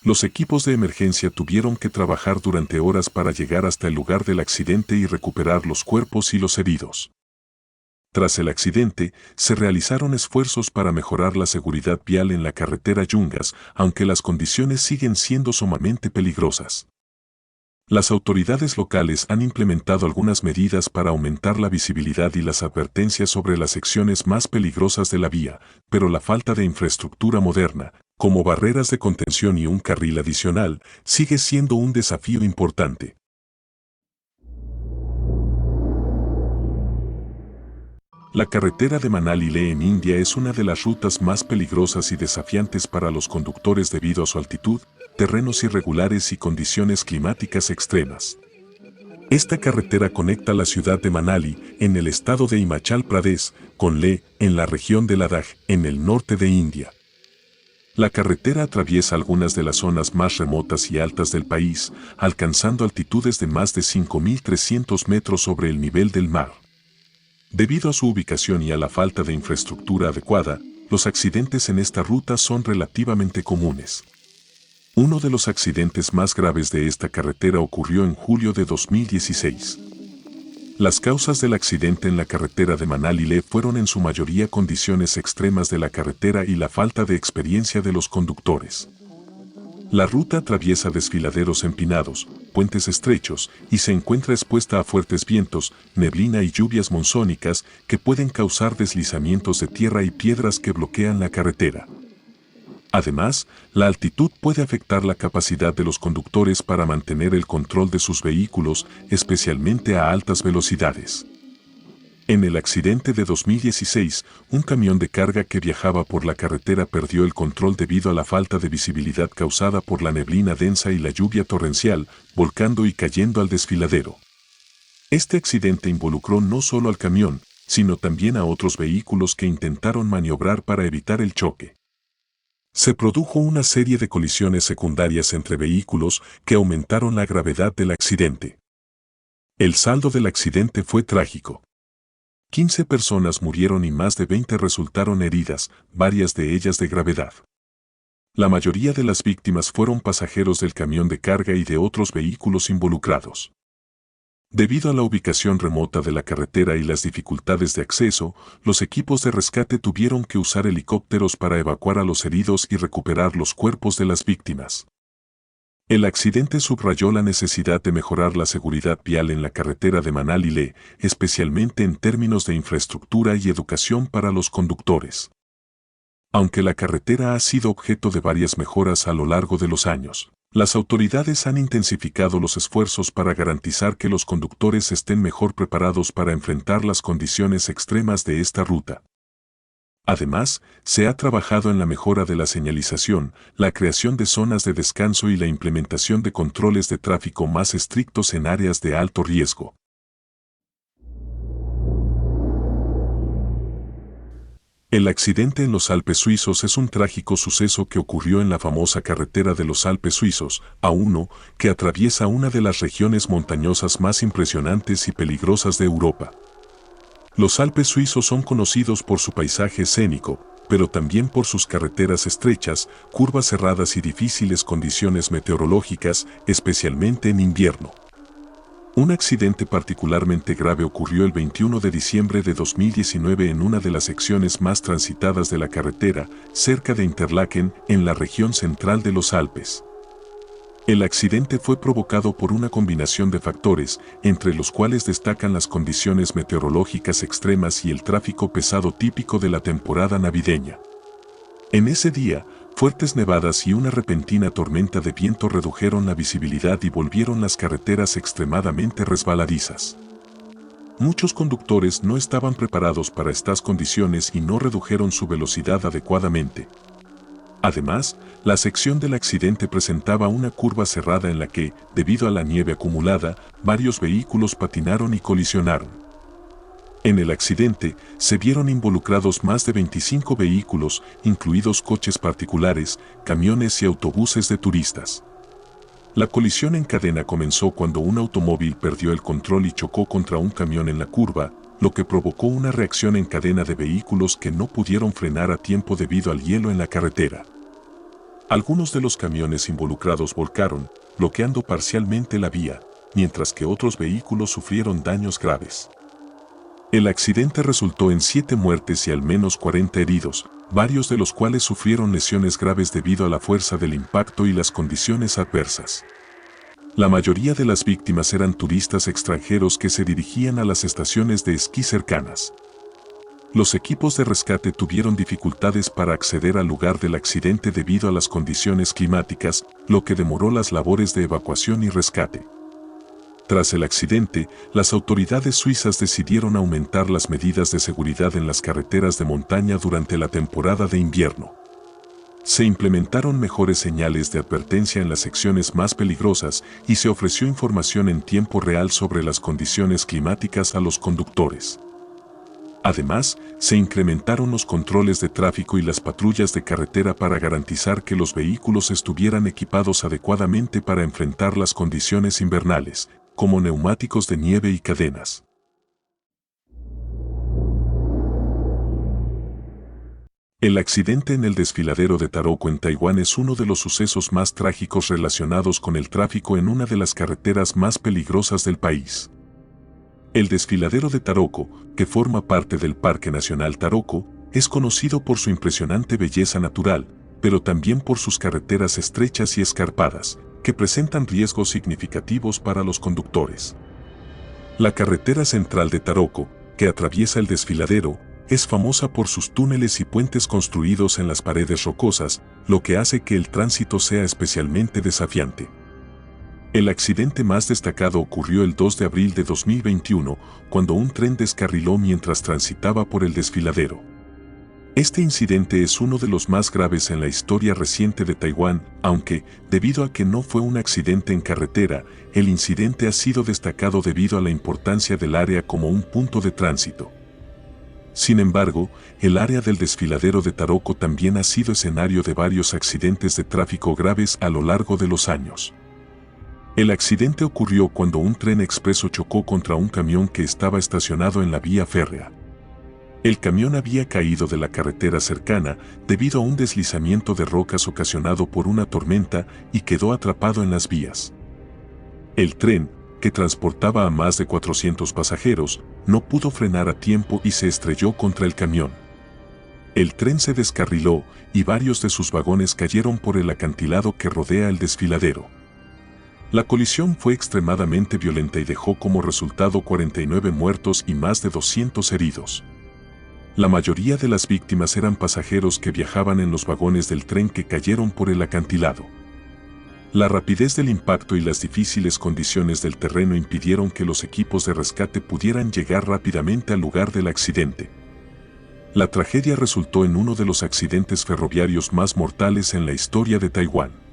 Los equipos de emergencia tuvieron que trabajar durante horas para llegar hasta el lugar del accidente y recuperar los cuerpos y los heridos. Tras el accidente, se realizaron esfuerzos para mejorar la seguridad vial en la carretera Yungas, aunque las condiciones siguen siendo sumamente peligrosas. Las autoridades locales han implementado algunas medidas para aumentar la visibilidad y las advertencias sobre las secciones más peligrosas de la vía, pero la falta de infraestructura moderna, como barreras de contención y un carril adicional, sigue siendo un desafío importante. La carretera de Manali-Leh en India es una de las rutas más peligrosas y desafiantes para los conductores debido a su altitud, terrenos irregulares y condiciones climáticas extremas. Esta carretera conecta la ciudad de Manali, en el estado de Himachal Pradesh, con Leh, en la región de Ladakh, en el norte de India. La carretera atraviesa algunas de las zonas más remotas y altas del país, alcanzando altitudes de más de 5.300 metros sobre el nivel del mar. Debido a su ubicación y a la falta de infraestructura adecuada, los accidentes en esta ruta son relativamente comunes. Uno de los accidentes más graves de esta carretera ocurrió en julio de 2016. Las causas del accidente en la carretera de Manali-Leh fueron en su mayoría condiciones extremas de la carretera y la falta de experiencia de los conductores. La ruta atraviesa desfiladeros empinados, puentes estrechos y se encuentra expuesta a fuertes vientos, neblina y lluvias monzónicas que pueden causar deslizamientos de tierra y piedras que bloquean la carretera. Además, la altitud puede afectar la capacidad de los conductores para mantener el control de sus vehículos, especialmente a altas velocidades. En el accidente de 2016, un camión de carga que viajaba por la carretera perdió el control debido a la falta de visibilidad causada por la neblina densa y la lluvia torrencial, volcando y cayendo al desfiladero. Este accidente involucró no solo al camión, sino también a otros vehículos que intentaron maniobrar para evitar el choque. Se produjo una serie de colisiones secundarias entre vehículos que aumentaron la gravedad del accidente. El saldo del accidente fue trágico. 15 personas murieron y más de 20 resultaron heridas, varias de ellas de gravedad. La mayoría de las víctimas fueron pasajeros del camión de carga y de otros vehículos involucrados. Debido a la ubicación remota de la carretera y las dificultades de acceso, los equipos de rescate tuvieron que usar helicópteros para evacuar a los heridos y recuperar los cuerpos de las víctimas. El accidente subrayó la necesidad de mejorar la seguridad vial en la carretera de Manali-Leh, especialmente en términos de infraestructura y educación para los conductores. Aunque la carretera ha sido objeto de varias mejoras a lo largo de los años, las autoridades han intensificado los esfuerzos para garantizar que los conductores estén mejor preparados para enfrentar las condiciones extremas de esta ruta. Además, se ha trabajado en la mejora de la señalización, la creación de zonas de descanso y la implementación de controles de tráfico más estrictos en áreas de alto riesgo. El accidente en los Alpes suizos es un trágico suceso que ocurrió en la famosa carretera de los Alpes suizos, A1, que atraviesa una de las regiones montañosas más impresionantes y peligrosas de Europa. Los Alpes suizos son conocidos por su paisaje escénico, pero también por sus carreteras estrechas, curvas cerradas y difíciles condiciones meteorológicas, especialmente en invierno. Un accidente particularmente grave ocurrió el 21 de diciembre de 2019 en una de las secciones más transitadas de la carretera, cerca de Interlaken, en la región central de los Alpes. El accidente fue provocado por una combinación de factores, entre los cuales destacan las condiciones meteorológicas extremas y el tráfico pesado típico de la temporada navideña. En ese día, fuertes nevadas y una repentina tormenta de viento redujeron la visibilidad y volvieron las carreteras extremadamente resbaladizas. Muchos conductores no estaban preparados para estas condiciones y no redujeron su velocidad adecuadamente. Además, la sección del accidente presentaba una curva cerrada en la que, debido a la nieve acumulada, varios vehículos patinaron y colisionaron. En el accidente, se vieron involucrados más de 25 vehículos, incluidos coches particulares, camiones y autobuses de turistas. La colisión en cadena comenzó cuando un automóvil perdió el control y chocó contra un camión en la curva, lo que provocó una reacción en cadena de vehículos que no pudieron frenar a tiempo debido al hielo en la carretera. Algunos de los camiones involucrados volcaron, bloqueando parcialmente la vía, mientras que otros vehículos sufrieron daños graves. El accidente resultó en 7 muertes y al menos 40 heridos, varios de los cuales sufrieron lesiones graves debido a la fuerza del impacto y las condiciones adversas. La mayoría de las víctimas eran turistas extranjeros que se dirigían a las estaciones de esquí cercanas. Los equipos de rescate tuvieron dificultades para acceder al lugar del accidente debido a las condiciones climáticas, lo que demoró las labores de evacuación y rescate. Tras el accidente, las autoridades suizas decidieron aumentar las medidas de seguridad en las carreteras de montaña durante la temporada de invierno. Se implementaron mejores señales de advertencia en las secciones más peligrosas y se ofreció información en tiempo real sobre las condiciones climáticas a los conductores. Además, se incrementaron los controles de tráfico y las patrullas de carretera para garantizar que los vehículos estuvieran equipados adecuadamente para enfrentar las condiciones invernales, como neumáticos de nieve y cadenas. El accidente en el desfiladero de Taroko en Taiwán es uno de los sucesos más trágicos relacionados con el tráfico en una de las carreteras más peligrosas del país. El desfiladero de Taroko, que forma parte del Parque Nacional Taroko, es conocido por su impresionante belleza natural, pero también por sus carreteras estrechas y escarpadas, que presentan riesgos significativos para los conductores. La carretera central de Taroko, que atraviesa el desfiladero, es famosa por sus túneles y puentes construidos en las paredes rocosas, lo que hace que el tránsito sea especialmente desafiante. El accidente más destacado ocurrió el 2 de abril de 2021, cuando un tren descarriló mientras transitaba por el desfiladero. Este incidente es uno de los más graves en la historia reciente de Taiwán, aunque, debido a que no fue un accidente en carretera, el incidente ha sido destacado debido a la importancia del área como un punto de tránsito. Sin embargo, el área del desfiladero de Taroko también ha sido escenario de varios accidentes de tráfico graves a lo largo de los años. El accidente ocurrió cuando un tren expreso chocó contra un camión que estaba estacionado en la vía férrea. El camión había caído de la carretera cercana debido a un deslizamiento de rocas ocasionado por una tormenta y quedó atrapado en las vías. El tren, que transportaba a más de 400 pasajeros, no pudo frenar a tiempo y se estrelló contra el camión. El tren se descarriló y varios de sus vagones cayeron por el acantilado que rodea el desfiladero. La colisión fue extremadamente violenta y dejó como resultado 49 muertos y más de 200 heridos. La mayoría de las víctimas eran pasajeros que viajaban en los vagones del tren que cayeron por el acantilado. La rapidez del impacto y las difíciles condiciones del terreno impidieron que los equipos de rescate pudieran llegar rápidamente al lugar del accidente. La tragedia resultó en uno de los accidentes ferroviarios más mortales en la historia de Taiwán.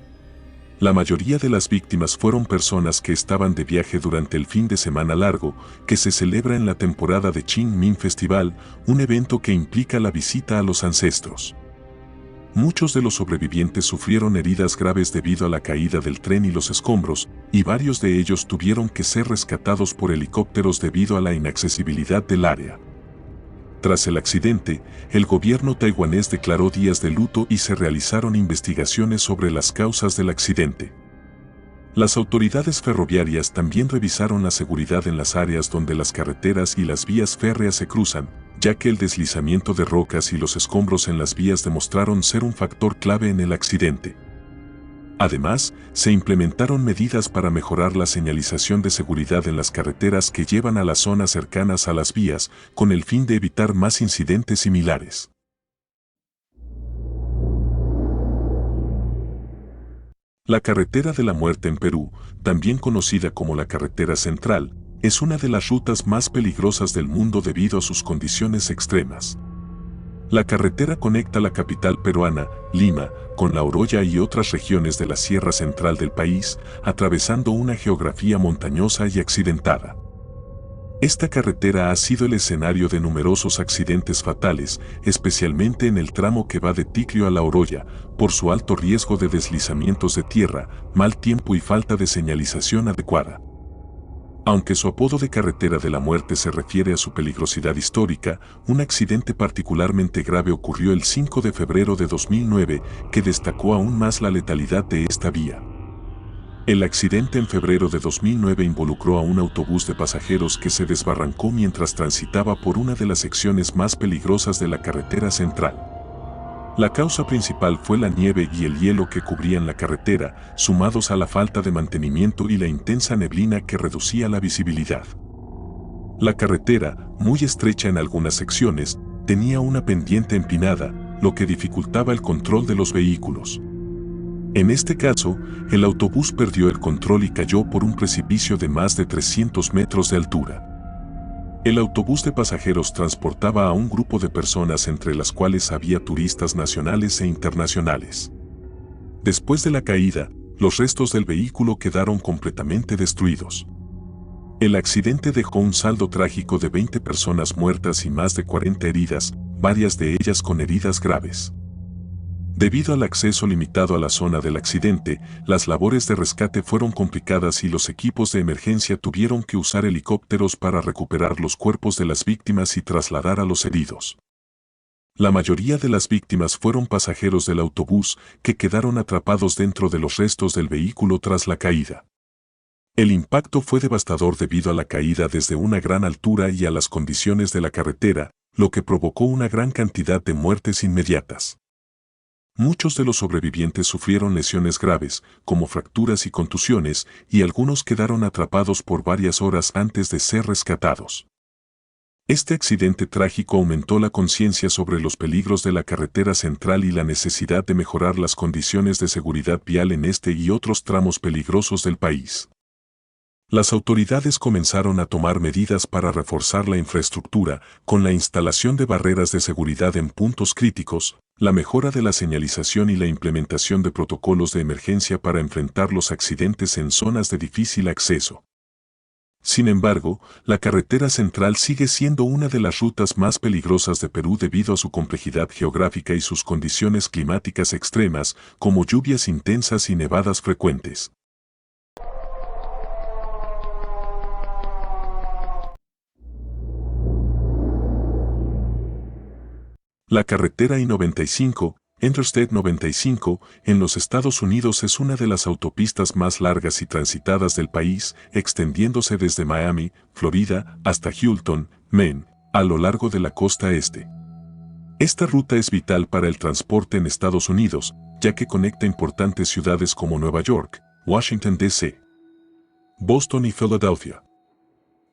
La mayoría de las víctimas fueron personas que estaban de viaje durante el fin de semana largo, que se celebra en la temporada de Qing Ming Festival, un evento que implica la visita a los ancestros. Muchos de los sobrevivientes sufrieron heridas graves debido a la caída del tren y los escombros, y varios de ellos tuvieron que ser rescatados por helicópteros debido a la inaccesibilidad del área. Tras el accidente, el gobierno taiwanés declaró días de luto y se realizaron investigaciones sobre las causas del accidente. Las autoridades ferroviarias también revisaron la seguridad en las áreas donde las carreteras y las vías férreas se cruzan, ya que el deslizamiento de rocas y los escombros en las vías demostraron ser un factor clave en el accidente. Además, se implementaron medidas para mejorar la señalización de seguridad en las carreteras que llevan a las zonas cercanas a las vías, con el fin de evitar más incidentes similares. La carretera de la muerte en Perú, también conocida como la carretera central, es una de las rutas más peligrosas del mundo debido a sus condiciones extremas. La carretera conecta la capital peruana, Lima, con La Oroya y otras regiones de la Sierra Central del país, atravesando una geografía montañosa y accidentada. Esta carretera ha sido el escenario de numerosos accidentes fatales, especialmente en el tramo que va de Ticlio a La Oroya, por su alto riesgo de deslizamientos de tierra, mal tiempo y falta de señalización adecuada. Aunque su apodo de Carretera de la Muerte se refiere a su peligrosidad histórica, un accidente particularmente grave ocurrió el 5 de febrero de 2009 que destacó aún más la letalidad de esta vía. El accidente en febrero de 2009 involucró a un autobús de pasajeros que se desbarrancó mientras transitaba por una de las secciones más peligrosas de la carretera central. La causa principal fue la nieve y el hielo que cubrían la carretera, sumados a la falta de mantenimiento y la intensa neblina que reducía la visibilidad. La carretera, muy estrecha en algunas secciones, tenía una pendiente empinada, lo que dificultaba el control de los vehículos. En este caso, el autobús perdió el control y cayó por un precipicio de más de 300 metros de altura. El autobús de pasajeros transportaba a un grupo de personas entre las cuales había turistas nacionales e internacionales. Después de la caída, los restos del vehículo quedaron completamente destruidos. El accidente dejó un saldo trágico de 20 personas muertas y más de 40 heridas, varias de ellas con heridas graves. Debido al acceso limitado a la zona del accidente, las labores de rescate fueron complicadas y los equipos de emergencia tuvieron que usar helicópteros para recuperar los cuerpos de las víctimas y trasladar a los heridos. La mayoría de las víctimas fueron pasajeros del autobús que quedaron atrapados dentro de los restos del vehículo tras la caída. El impacto fue devastador debido a la caída desde una gran altura y a las condiciones de la carretera, lo que provocó una gran cantidad de muertes inmediatas. Muchos de los sobrevivientes sufrieron lesiones graves, como fracturas y contusiones, y algunos quedaron atrapados por varias horas antes de ser rescatados. Este accidente trágico aumentó la conciencia sobre los peligros de la carretera central y la necesidad de mejorar las condiciones de seguridad vial en este y otros tramos peligrosos del país. Las autoridades comenzaron a tomar medidas para reforzar la infraestructura, con la instalación de barreras de seguridad en puntos críticos, la mejora de la señalización y la implementación de protocolos de emergencia para enfrentar los accidentes en zonas de difícil acceso. Sin embargo, la carretera central sigue siendo una de las rutas más peligrosas de Perú debido a su complejidad geográfica y sus condiciones climáticas extremas, como lluvias intensas y nevadas frecuentes. La carretera I-95, Interstate 95, en los Estados Unidos es una de las autopistas más largas y transitadas del país, extendiéndose desde Miami, Florida, hasta Houlton, Maine, a lo largo de la costa este. Esta ruta es vital para el transporte en Estados Unidos, ya que conecta importantes ciudades como Nueva York, Washington D.C., Boston y Filadelfia.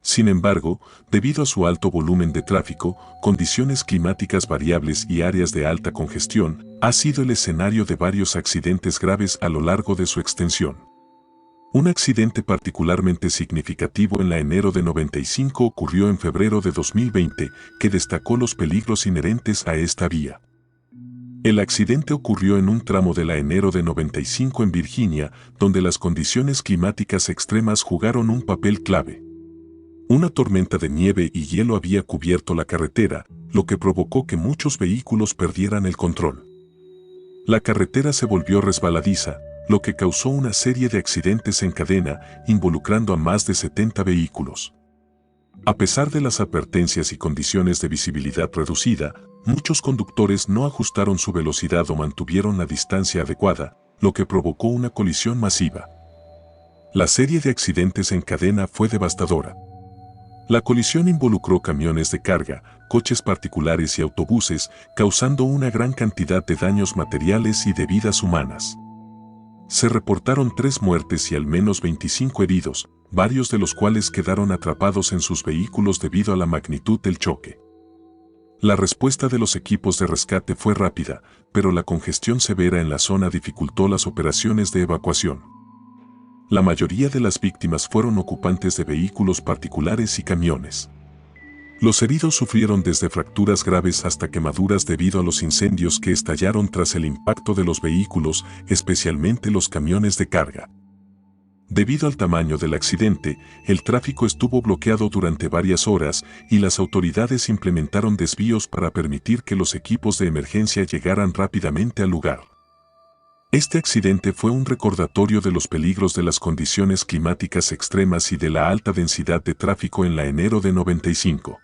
Sin embargo, debido a su alto volumen de tráfico, condiciones climáticas variables y áreas de alta congestión, ha sido el escenario de varios accidentes graves a lo largo de su extensión. Un accidente particularmente significativo en la enero de 95 ocurrió en febrero de 2020, que destacó los peligros inherentes a esta vía. El accidente ocurrió en un tramo de la enero de 95 en Virginia, donde las condiciones climáticas extremas jugaron un papel clave. Una tormenta de nieve y hielo había cubierto la carretera, lo que provocó que muchos vehículos perdieran el control. La carretera se volvió resbaladiza, lo que causó una serie de accidentes en cadena, involucrando a más de 70 vehículos. A pesar de las advertencias y condiciones de visibilidad reducida, muchos conductores no ajustaron su velocidad o mantuvieron la distancia adecuada, lo que provocó una colisión masiva. La serie de accidentes en cadena fue devastadora. La colisión involucró camiones de carga, coches particulares y autobuses, causando una gran cantidad de daños materiales y de vidas humanas. Se reportaron 3 muertes y al menos 25 heridos, varios de los cuales quedaron atrapados en sus vehículos debido a la magnitud del choque. La respuesta de los equipos de rescate fue rápida, pero la congestión severa en la zona dificultó las operaciones de evacuación. La mayoría de las víctimas fueron ocupantes de vehículos particulares y camiones. Los heridos sufrieron desde fracturas graves hasta quemaduras debido a los incendios que estallaron tras el impacto de los vehículos, especialmente los camiones de carga. Debido al tamaño del accidente, el tráfico estuvo bloqueado durante varias horas y las autoridades implementaron desvíos para permitir que los equipos de emergencia llegaran rápidamente al lugar. Este accidente fue un recordatorio de los peligros de las condiciones climáticas extremas y de la alta densidad de tráfico en la enero de 95.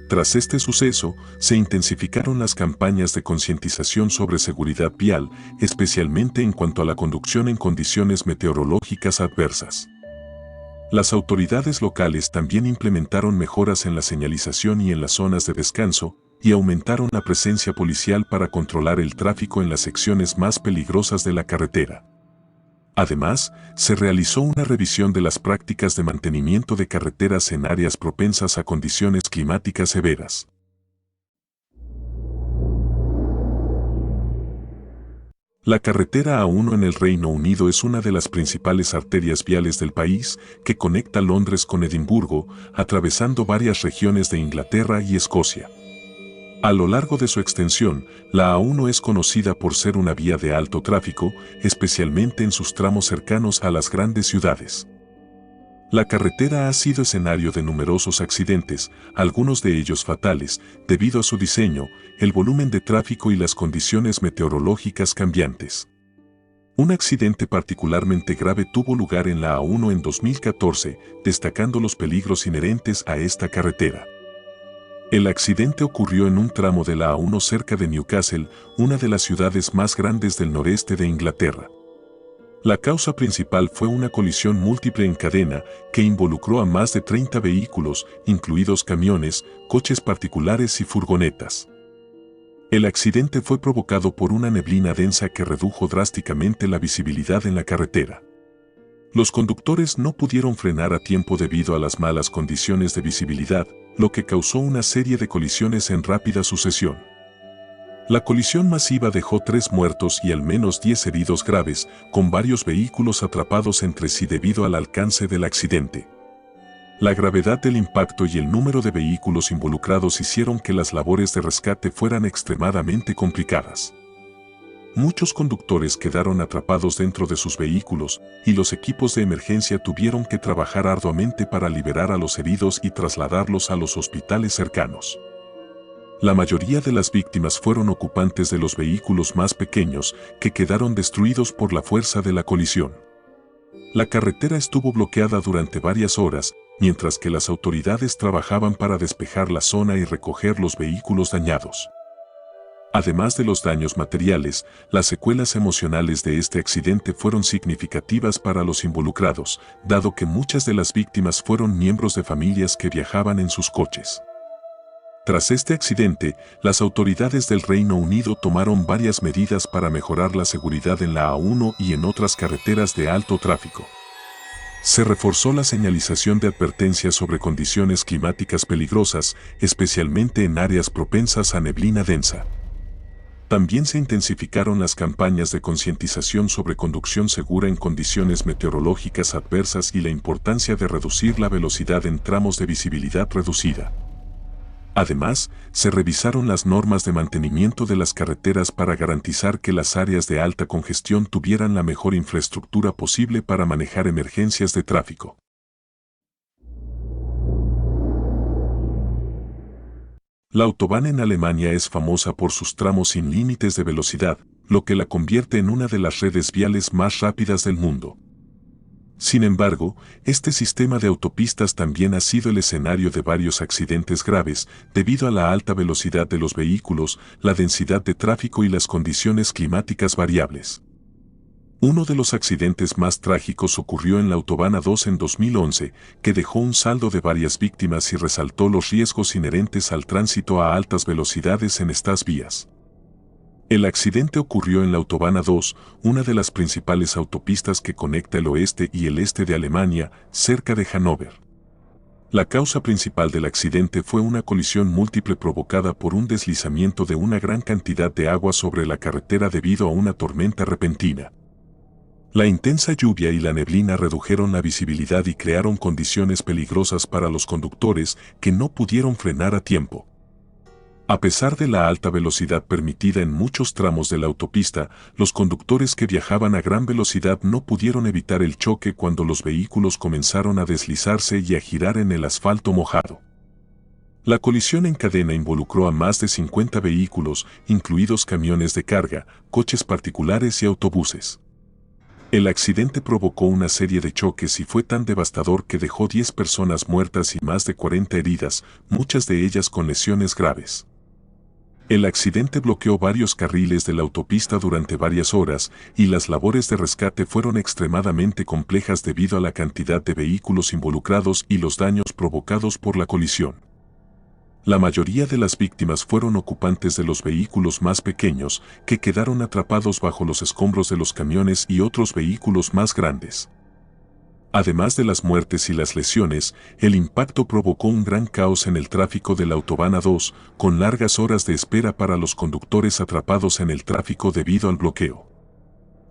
Tras este suceso, se intensificaron las campañas de concientización sobre seguridad vial, especialmente en cuanto a la conducción en condiciones meteorológicas adversas. Las autoridades locales también implementaron mejoras en la señalización y en las zonas de descanso, y aumentaron la presencia policial para controlar el tráfico en las secciones más peligrosas de la carretera. Además, se realizó una revisión de las prácticas de mantenimiento de carreteras en áreas propensas a condiciones climáticas severas. La carretera A1 en el Reino Unido es una de las principales arterias viales del país, que conecta Londres con Edimburgo, atravesando varias regiones de Inglaterra y Escocia. A lo largo de su extensión, la A1 es conocida por ser una vía de alto tráfico, especialmente en sus tramos cercanos a las grandes ciudades. La carretera ha sido escenario de numerosos accidentes, algunos de ellos fatales, debido a su diseño, el volumen de tráfico y las condiciones meteorológicas cambiantes. Un accidente particularmente grave tuvo lugar en la A1 en 2014, destacando los peligros inherentes a esta carretera. El accidente ocurrió en un tramo de la A1 cerca de Newcastle, una de las ciudades más grandes del noreste de Inglaterra. La causa principal fue una colisión múltiple en cadena que involucró a más de 30 vehículos, incluidos camiones, coches particulares y furgonetas. El accidente fue provocado por una neblina densa que redujo drásticamente la visibilidad en la carretera. Los conductores no pudieron frenar a tiempo debido a las malas condiciones de visibilidad, lo que causó una serie de colisiones en rápida sucesión. La colisión masiva dejó 3 muertos y al menos 10 heridos graves, con varios vehículos atrapados entre sí debido al alcance del accidente. La gravedad del impacto y el número de vehículos involucrados hicieron que las labores de rescate fueran extremadamente complicadas. Muchos conductores quedaron atrapados dentro de sus vehículos y los equipos de emergencia tuvieron que trabajar arduamente para liberar a los heridos y trasladarlos a los hospitales cercanos. La mayoría de las víctimas fueron ocupantes de los vehículos más pequeños que quedaron destruidos por la fuerza de la colisión. La carretera estuvo bloqueada durante varias horas, mientras que las autoridades trabajaban para despejar la zona y recoger los vehículos dañados. Además de los daños materiales, las secuelas emocionales de este accidente fueron significativas para los involucrados, dado que muchas de las víctimas fueron miembros de familias que viajaban en sus coches. Tras este accidente, las autoridades del Reino Unido tomaron varias medidas para mejorar la seguridad en la A1 y en otras carreteras de alto tráfico. Se reforzó la señalización de advertencias sobre condiciones climáticas peligrosas, especialmente en áreas propensas a neblina densa. También se intensificaron las campañas de concientización sobre conducción segura en condiciones meteorológicas adversas y la importancia de reducir la velocidad en tramos de visibilidad reducida. Además, se revisaron las normas de mantenimiento de las carreteras para garantizar que las áreas de alta congestión tuvieran la mejor infraestructura posible para manejar emergencias de tráfico. La Autobahn en Alemania es famosa por sus tramos sin límites de velocidad, lo que la convierte en una de las redes viales más rápidas del mundo. Sin embargo, este sistema de autopistas también ha sido el escenario de varios accidentes graves debido a la alta velocidad de los vehículos, la densidad de tráfico y las condiciones climáticas variables. Uno de los accidentes más trágicos ocurrió en la Autobahn A2 en 2011, que dejó un saldo de varias víctimas y resaltó los riesgos inherentes al tránsito a altas velocidades en estas vías. El accidente ocurrió en la Autobahn A2, una de las principales autopistas que conecta el oeste y el este de Alemania, cerca de Hannover. La causa principal del accidente fue una colisión múltiple provocada por un deslizamiento de una gran cantidad de agua sobre la carretera debido a una tormenta repentina. La intensa lluvia y la neblina redujeron la visibilidad y crearon condiciones peligrosas para los conductores que no pudieron frenar a tiempo. A pesar de la alta velocidad permitida en muchos tramos de la autopista, los conductores que viajaban a gran velocidad no pudieron evitar el choque cuando los vehículos comenzaron a deslizarse y a girar en el asfalto mojado. La colisión en cadena involucró a más de 50 vehículos, incluidos camiones de carga, coches particulares y autobuses. El accidente provocó una serie de choques y fue tan devastador que dejó 10 personas muertas y más de 40 heridas, muchas de ellas con lesiones graves. El accidente bloqueó varios carriles de la autopista durante varias horas y las labores de rescate fueron extremadamente complejas debido a la cantidad de vehículos involucrados y los daños provocados por la colisión. La mayoría de las víctimas fueron ocupantes de los vehículos más pequeños, que quedaron atrapados bajo los escombros de los camiones y otros vehículos más grandes. Además de las muertes y las lesiones, el impacto provocó un gran caos en el tráfico de la Autobahn A2, con largas horas de espera para los conductores atrapados en el tráfico debido al bloqueo.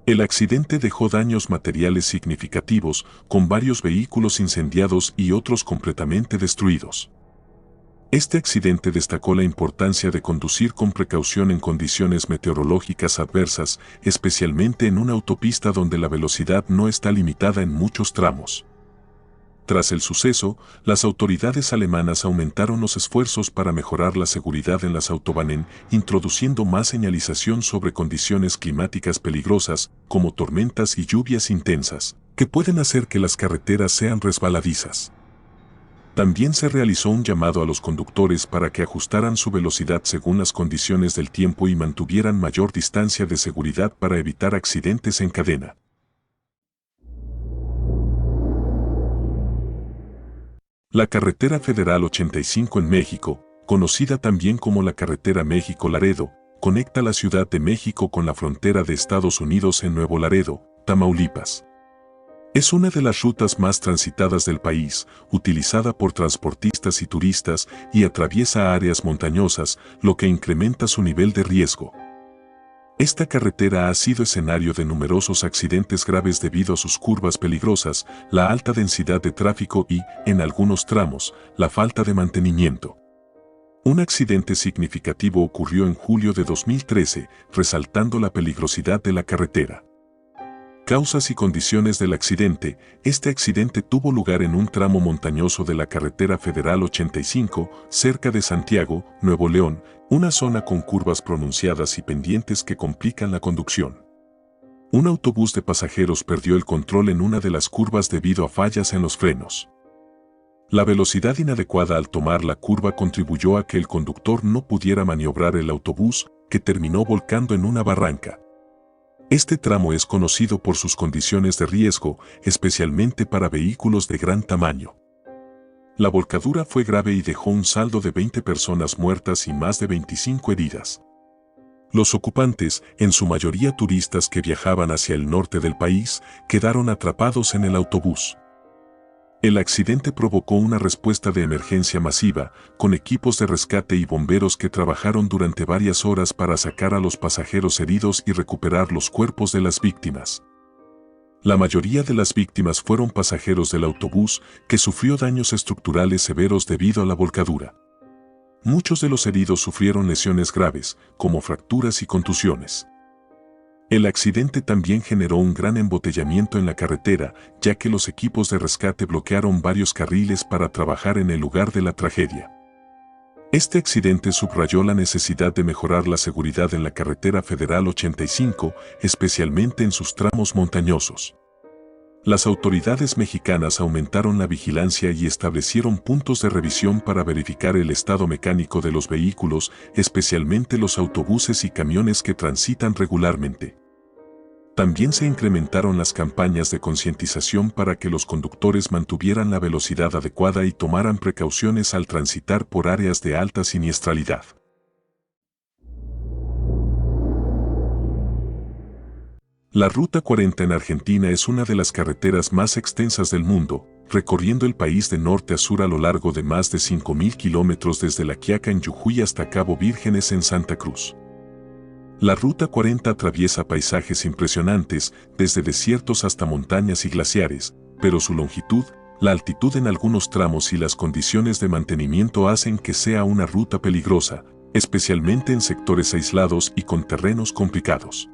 El accidente dejó daños materiales significativos, con varios vehículos incendiados y otros completamente destruidos. Este accidente destacó la importancia de conducir con precaución en condiciones meteorológicas adversas, especialmente en una autopista donde la velocidad no está limitada en muchos tramos. Tras el suceso, las autoridades alemanas aumentaron los esfuerzos para mejorar la seguridad en las Autobahnen, introduciendo más señalización sobre condiciones climáticas peligrosas, como tormentas y lluvias intensas, que pueden hacer que las carreteras sean resbaladizas. También se realizó un llamado a los conductores para que ajustaran su velocidad según las condiciones del tiempo y mantuvieran mayor distancia de seguridad para evitar accidentes en cadena. La Carretera Federal 85 en México, conocida también como la Carretera México-Laredo, conecta la Ciudad de México con la frontera de Estados Unidos en Nuevo Laredo, Tamaulipas. Es una de las rutas más transitadas del país, utilizada por transportistas y turistas y atraviesa áreas montañosas, lo que incrementa su nivel de riesgo. Esta carretera ha sido escenario de numerosos accidentes graves debido a sus curvas peligrosas, la alta densidad de tráfico y, en algunos tramos, la falta de mantenimiento. Un accidente significativo ocurrió en julio de 2013, resaltando la peligrosidad de la carretera. Causas y condiciones del accidente. Este accidente tuvo lugar en un tramo montañoso de la Carretera Federal 85, cerca de Santiago, Nuevo León, una zona con curvas pronunciadas y pendientes que complican la conducción. Un autobús de pasajeros perdió el control en una de las curvas debido a fallas en los frenos. La velocidad inadecuada al tomar la curva contribuyó a que el conductor no pudiera maniobrar el autobús, que terminó volcando en una barranca. Este tramo es conocido por sus condiciones de riesgo, especialmente para vehículos de gran tamaño. La volcadura fue grave y dejó un saldo de 20 personas muertas y más de 25 heridas. Los ocupantes, en su mayoría turistas que viajaban hacia el norte del país, quedaron atrapados en el autobús. El accidente provocó una respuesta de emergencia masiva, con equipos de rescate y bomberos que trabajaron durante varias horas para sacar a los pasajeros heridos y recuperar los cuerpos de las víctimas. La mayoría de las víctimas fueron pasajeros del autobús, que sufrió daños estructurales severos debido a la volcadura. Muchos de los heridos sufrieron lesiones graves, como fracturas y contusiones. El accidente también generó un gran embotellamiento en la carretera, ya que los equipos de rescate bloquearon varios carriles para trabajar en el lugar de la tragedia. Este accidente subrayó la necesidad de mejorar la seguridad en la carretera Federal 85, especialmente en sus tramos montañosos. Las autoridades mexicanas aumentaron la vigilancia y establecieron puntos de revisión para verificar el estado mecánico de los vehículos, especialmente los autobuses y camiones que transitan regularmente. También se incrementaron las campañas de concientización para que los conductores mantuvieran la velocidad adecuada y tomaran precauciones al transitar por áreas de alta siniestralidad. La Ruta 40 en Argentina es una de las carreteras más extensas del mundo, recorriendo el país de norte a sur a lo largo de más de 5.000 kilómetros desde La Quiaca en Jujuy hasta Cabo Vírgenes en Santa Cruz. La Ruta 40 atraviesa paisajes impresionantes, desde desiertos hasta montañas y glaciares, pero su longitud, la altitud en algunos tramos y las condiciones de mantenimiento hacen que sea una ruta peligrosa, especialmente en sectores aislados y con terrenos complicados.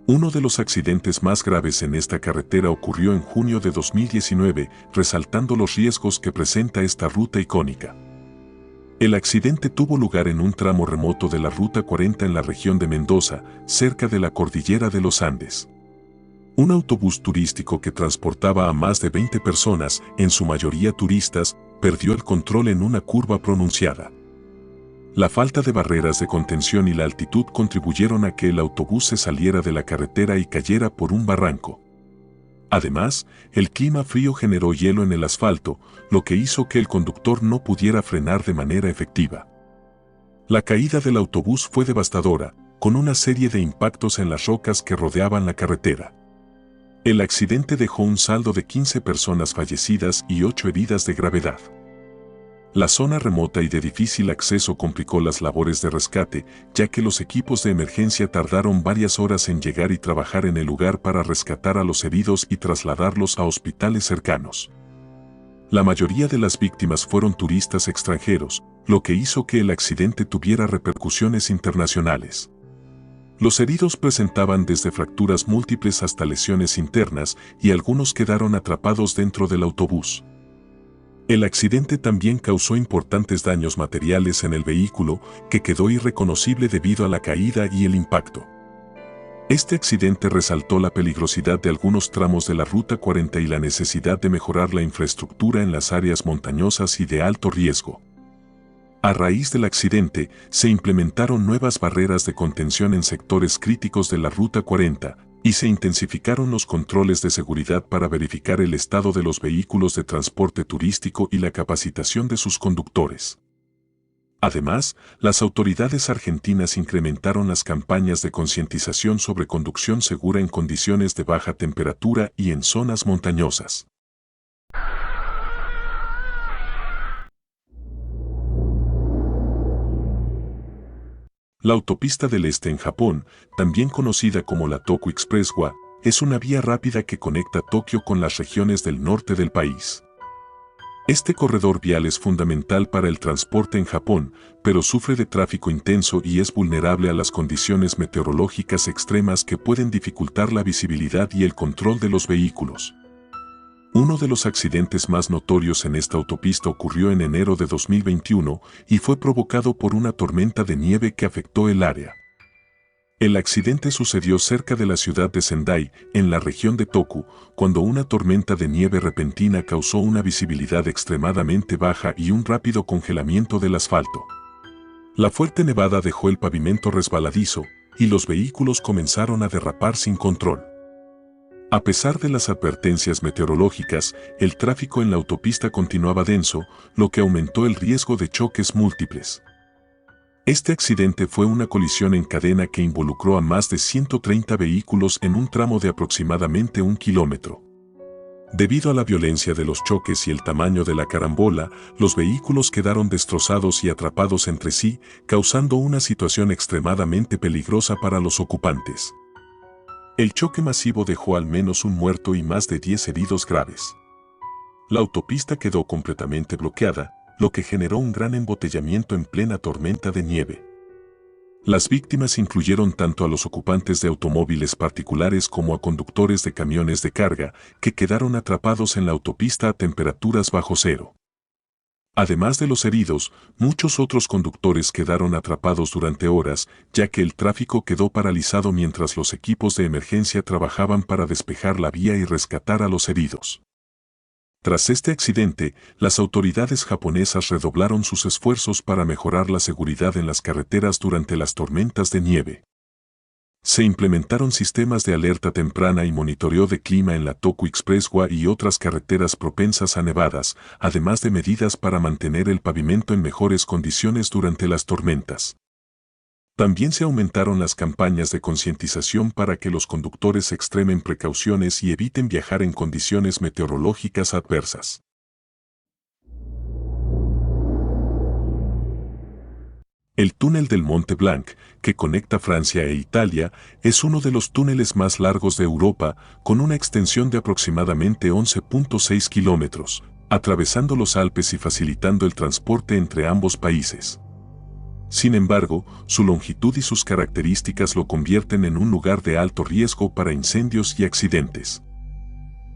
Uno de los accidentes más graves en esta carretera ocurrió en junio de 2019, resaltando los riesgos que presenta esta ruta icónica. El accidente tuvo lugar en un tramo remoto de la Ruta 40 en la región de Mendoza, cerca de la cordillera de los Andes. Un autobús turístico que transportaba a más de 20 personas, en su mayoría turistas, perdió el control en una curva pronunciada. La falta de barreras de contención y la altitud contribuyeron a que el autobús se saliera de la carretera y cayera por un barranco. Además, el clima frío generó hielo en el asfalto, lo que hizo que el conductor no pudiera frenar de manera efectiva. La caída del autobús fue devastadora, con una serie de impactos en las rocas que rodeaban la carretera. El accidente dejó un saldo de 15 personas fallecidas y 8 heridas de gravedad. La zona remota y de difícil acceso complicó las labores de rescate, ya que los equipos de emergencia tardaron varias horas en llegar y trabajar en el lugar para rescatar a los heridos y trasladarlos a hospitales cercanos. La mayoría de las víctimas fueron turistas extranjeros, lo que hizo que el accidente tuviera repercusiones internacionales. Los heridos presentaban desde fracturas múltiples hasta lesiones internas y algunos quedaron atrapados dentro del autobús. El accidente también causó importantes daños materiales en el vehículo, que quedó irreconocible debido a la caída y el impacto. Este accidente resaltó la peligrosidad de algunos tramos de la Ruta 40 y la necesidad de mejorar la infraestructura en las áreas montañosas y de alto riesgo. A raíz del accidente, se implementaron nuevas barreras de contención en sectores críticos de la Ruta 40, y se intensificaron los controles de seguridad para verificar el estado de los vehículos de transporte turístico y la capacitación de sus conductores. Además, las autoridades argentinas incrementaron las campañas de concientización sobre conducción segura en condiciones de baja temperatura y en zonas montañosas. La autopista del Este en Japón, también conocida como la Tokyu Expressway, es una vía rápida que conecta Tokio con las regiones del norte del país. Este corredor vial es fundamental para el transporte en Japón, pero sufre de tráfico intenso y es vulnerable a las condiciones meteorológicas extremas que pueden dificultar la visibilidad y el control de los vehículos. Uno de los accidentes más notorios en esta autopista ocurrió en enero de 2021 y fue provocado por una tormenta de nieve que afectó el área. El accidente sucedió cerca de la ciudad de Sendai, en la región de Toku, cuando una tormenta de nieve repentina causó una visibilidad extremadamente baja y un rápido congelamiento del asfalto. La fuerte nevada dejó el pavimento resbaladizo y los vehículos comenzaron a derrapar sin control. A pesar de las advertencias meteorológicas, el tráfico en la autopista continuaba denso, lo que aumentó el riesgo de choques múltiples. Este accidente fue una colisión en cadena que involucró a más de 130 vehículos en un tramo de aproximadamente 1 kilómetro. Debido a la violencia de los choques y el tamaño de la carambola, los vehículos quedaron destrozados y atrapados entre sí, causando una situación extremadamente peligrosa para los ocupantes. El choque masivo dejó al menos un muerto y más de 10 heridos graves. La autopista quedó completamente bloqueada, lo que generó un gran embotellamiento en plena tormenta de nieve. Las víctimas incluyeron tanto a los ocupantes de automóviles particulares como a conductores de camiones de carga, que quedaron atrapados en la autopista a temperaturas bajo cero. Además de los heridos, muchos otros conductores quedaron atrapados durante horas, ya que el tráfico quedó paralizado mientras los equipos de emergencia trabajaban para despejar la vía y rescatar a los heridos. Tras este accidente, las autoridades japonesas redoblaron sus esfuerzos para mejorar la seguridad en las carreteras durante las tormentas de nieve. Se implementaron sistemas de alerta temprana y monitoreo de clima en la Toku Expressway y otras carreteras propensas a nevadas, además de medidas para mantener el pavimento en mejores condiciones durante las tormentas. También se aumentaron las campañas de concientización para que los conductores extremen precauciones y eviten viajar en condiciones meteorológicas adversas. El túnel del Monte Blanc, que conecta Francia e Italia, es uno de los túneles más largos de Europa, con una extensión de aproximadamente 11.6 kilómetros, atravesando los Alpes y facilitando el transporte entre ambos países. Sin embargo, su longitud y sus características lo convierten en un lugar de alto riesgo para incendios y accidentes.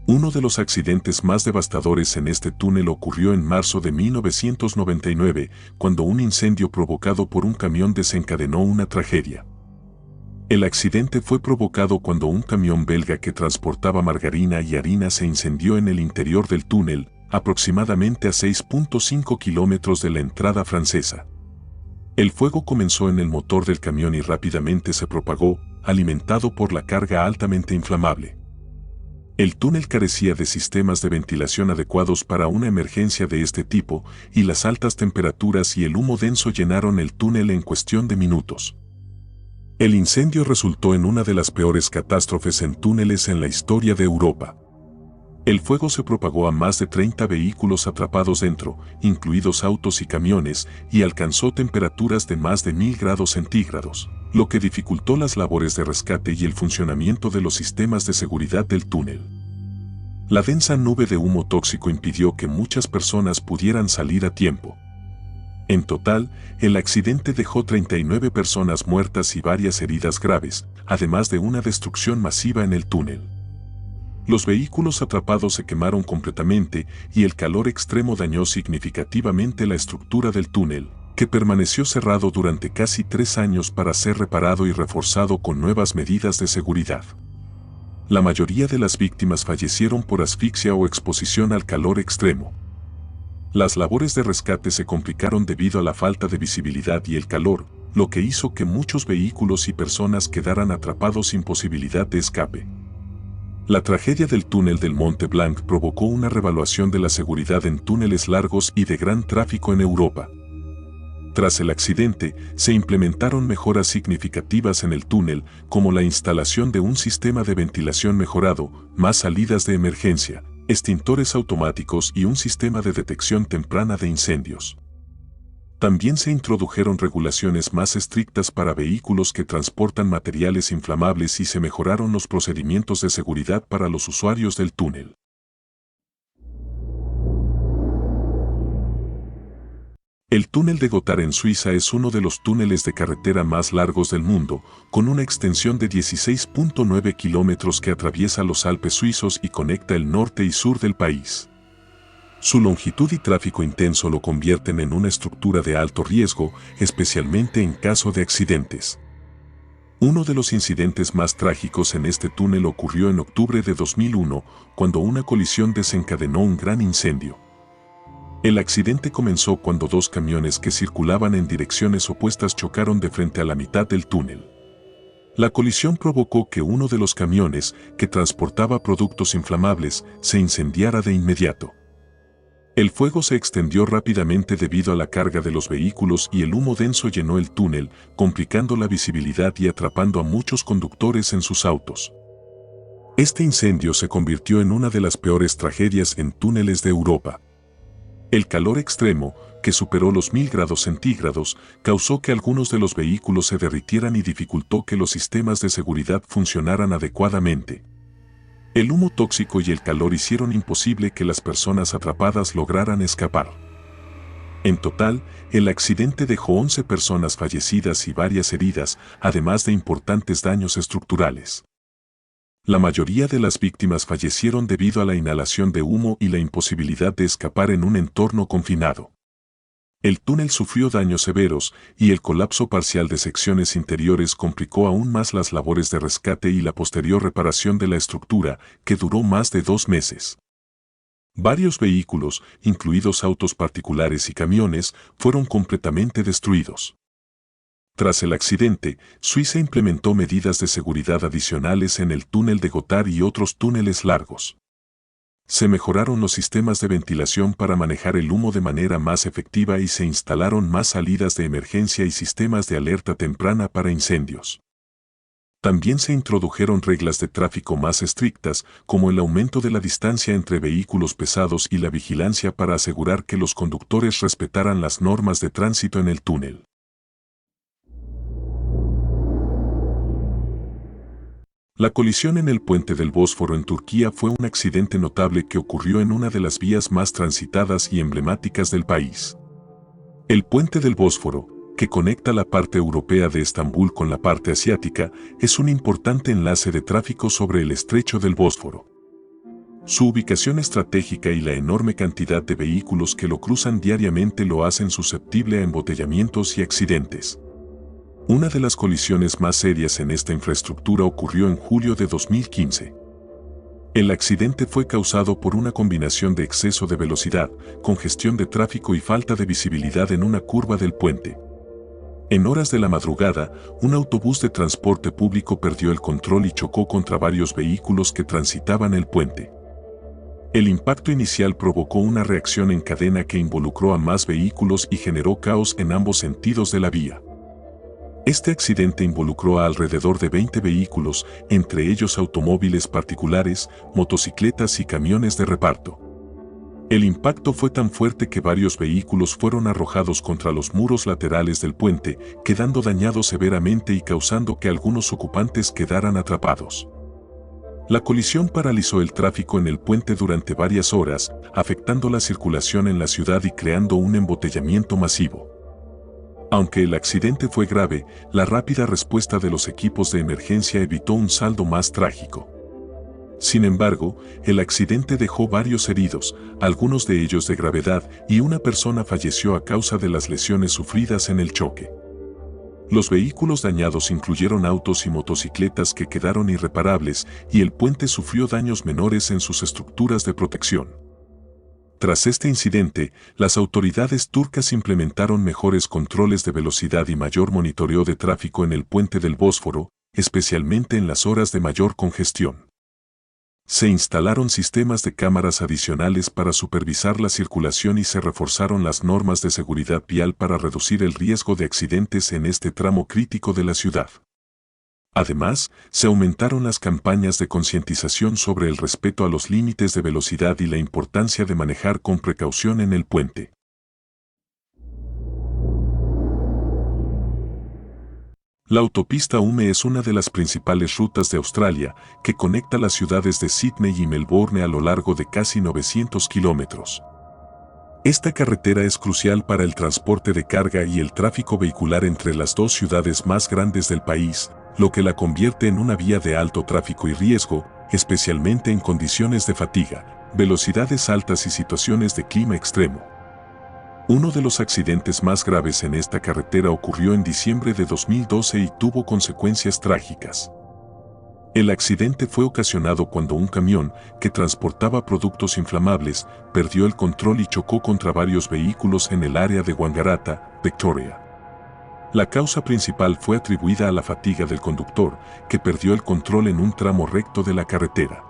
Uno de los accidentes más devastadores en este túnel ocurrió en marzo de 1999, cuando un incendio provocado por un camión desencadenó una tragedia. El accidente fue provocado cuando un camión belga que transportaba margarina y harina se incendió en el interior del túnel, aproximadamente a 6.5 kilómetros de la entrada francesa. El fuego comenzó en el motor del camión y rápidamente se propagó, alimentado por la carga altamente inflamable. El túnel carecía de sistemas de ventilación adecuados para una emergencia de este tipo, y las altas temperaturas y el humo denso llenaron el túnel en cuestión de minutos. El incendio resultó en una de las peores catástrofes en túneles en la historia de Europa. El fuego se propagó a más de 30 vehículos atrapados dentro, incluidos autos y camiones, y alcanzó temperaturas de más de 1000 grados centígrados, lo que dificultó las labores de rescate y el funcionamiento de los sistemas de seguridad del túnel. La densa nube de humo tóxico impidió que muchas personas pudieran salir a tiempo. En total, el accidente dejó 39 personas muertas y varias heridas graves, además de una destrucción masiva en el túnel. Los vehículos atrapados se quemaron completamente y el calor extremo dañó significativamente la estructura del túnel, que permaneció cerrado durante casi 3 años para ser reparado y reforzado con nuevas medidas de seguridad. La mayoría de las víctimas fallecieron por asfixia o exposición al calor extremo. Las labores de rescate se complicaron debido a la falta de visibilidad y el calor, lo que hizo que muchos vehículos y personas quedaran atrapados sin posibilidad de escape. La tragedia del túnel del Monte Blanc provocó una revaluación de la seguridad en túneles largos y de gran tráfico en Europa. Tras el accidente, se implementaron mejoras significativas en el túnel, como la instalación de un sistema de ventilación mejorado, más salidas de emergencia, extintores automáticos y un sistema de detección temprana de incendios. También se introdujeron regulaciones más estrictas para vehículos que transportan materiales inflamables y se mejoraron los procedimientos de seguridad para los usuarios del túnel. El túnel de Gotthard en Suiza es uno de los túneles de carretera más largos del mundo, con una extensión de 16.9 kilómetros que atraviesa los Alpes suizos y conecta el norte y sur del país. Su longitud y tráfico intenso lo convierten en una estructura de alto riesgo, especialmente en caso de accidentes. Uno de los incidentes más trágicos en este túnel ocurrió en octubre de 2001, cuando una colisión desencadenó un gran incendio. El accidente comenzó cuando 2 camiones que circulaban en direcciones opuestas chocaron de frente a la mitad del túnel. La colisión provocó que uno de los camiones, que transportaba productos inflamables, se incendiara de inmediato. El fuego se extendió rápidamente debido a la carga de los vehículos y el humo denso llenó el túnel, complicando la visibilidad y atrapando a muchos conductores en sus autos. Este incendio se convirtió en una de las peores tragedias en túneles de Europa. El calor extremo, que superó los 1000 grados centígrados, causó que algunos de los vehículos se derritieran y dificultó que los sistemas de seguridad funcionaran adecuadamente. El humo tóxico y el calor hicieron imposible que las personas atrapadas lograran escapar. En total, el accidente dejó 11 personas fallecidas y varias heridas, además de importantes daños estructurales. La mayoría de las víctimas fallecieron debido a la inhalación de humo y la imposibilidad de escapar en un entorno confinado. El túnel sufrió daños severos y el colapso parcial de secciones interiores complicó aún más las labores de rescate y la posterior reparación de la estructura, que duró más de 2 meses. Varios vehículos, incluidos autos particulares y camiones, fueron completamente destruidos. Tras el accidente, Suiza implementó medidas de seguridad adicionales en el túnel de Gotthard y otros túneles largos. Se mejoraron los sistemas de ventilación para manejar el humo de manera más efectiva y se instalaron más salidas de emergencia y sistemas de alerta temprana para incendios. También se introdujeron reglas de tráfico más estrictas, como el aumento de la distancia entre vehículos pesados y la vigilancia para asegurar que los conductores respetaran las normas de tránsito en el túnel. La colisión en el puente del Bósforo en Turquía fue un accidente notable que ocurrió en una de las vías más transitadas y emblemáticas del país. El puente del Bósforo, que conecta la parte europea de Estambul con la parte asiática, es un importante enlace de tráfico sobre el estrecho del Bósforo. Su ubicación estratégica y la enorme cantidad de vehículos que lo cruzan diariamente lo hacen susceptible a embotellamientos y accidentes. Una de las colisiones más serias en esta infraestructura ocurrió en julio de 2015. El accidente fue causado por una combinación de exceso de velocidad, congestión de tráfico y falta de visibilidad en una curva del puente. En horas de la madrugada, un autobús de transporte público perdió el control y chocó contra varios vehículos que transitaban el puente. El impacto inicial provocó una reacción en cadena que involucró a más vehículos y generó caos en ambos sentidos de la vía. Este accidente involucró a alrededor de 20 vehículos, entre ellos automóviles particulares, motocicletas y camiones de reparto. El impacto fue tan fuerte que varios vehículos fueron arrojados contra los muros laterales del puente, quedando dañados severamente y causando que algunos ocupantes quedaran atrapados. La colisión paralizó el tráfico en el puente durante varias horas, afectando la circulación en la ciudad y creando un embotellamiento masivo. Aunque el accidente fue grave, la rápida respuesta de los equipos de emergencia evitó un saldo más trágico. Sin embargo, el accidente dejó varios heridos, algunos de ellos de gravedad, y una persona falleció a causa de las lesiones sufridas en el choque. Los vehículos dañados incluyeron autos y motocicletas que quedaron irreparables, y el puente sufrió daños menores en sus estructuras de protección. Tras este incidente, las autoridades turcas implementaron mejores controles de velocidad y mayor monitoreo de tráfico en el puente del Bósforo, especialmente en las horas de mayor congestión. Se instalaron sistemas de cámaras adicionales para supervisar la circulación y se reforzaron las normas de seguridad vial para reducir el riesgo de accidentes en este tramo crítico de la ciudad. Además, se aumentaron las campañas de concientización sobre el respeto a los límites de velocidad y la importancia de manejar con precaución en el puente. La autopista Hume es una de las principales rutas de Australia que conecta las ciudades de Sydney y Melbourne a lo largo de casi 900 kilómetros. Esta carretera es crucial para el transporte de carga y el tráfico vehicular entre las dos ciudades más grandes del país, lo que la convierte en una vía de alto tráfico y riesgo, especialmente en condiciones de fatiga, velocidades altas y situaciones de clima extremo. Uno de los accidentes más graves en esta carretera ocurrió en diciembre de 2012 y tuvo consecuencias trágicas. El accidente fue ocasionado cuando un camión, que transportaba productos inflamables, perdió el control y chocó contra varios vehículos en el área de Wangaratta, Victoria. La causa principal fue atribuida a la fatiga del conductor, que perdió el control en un tramo recto de la carretera.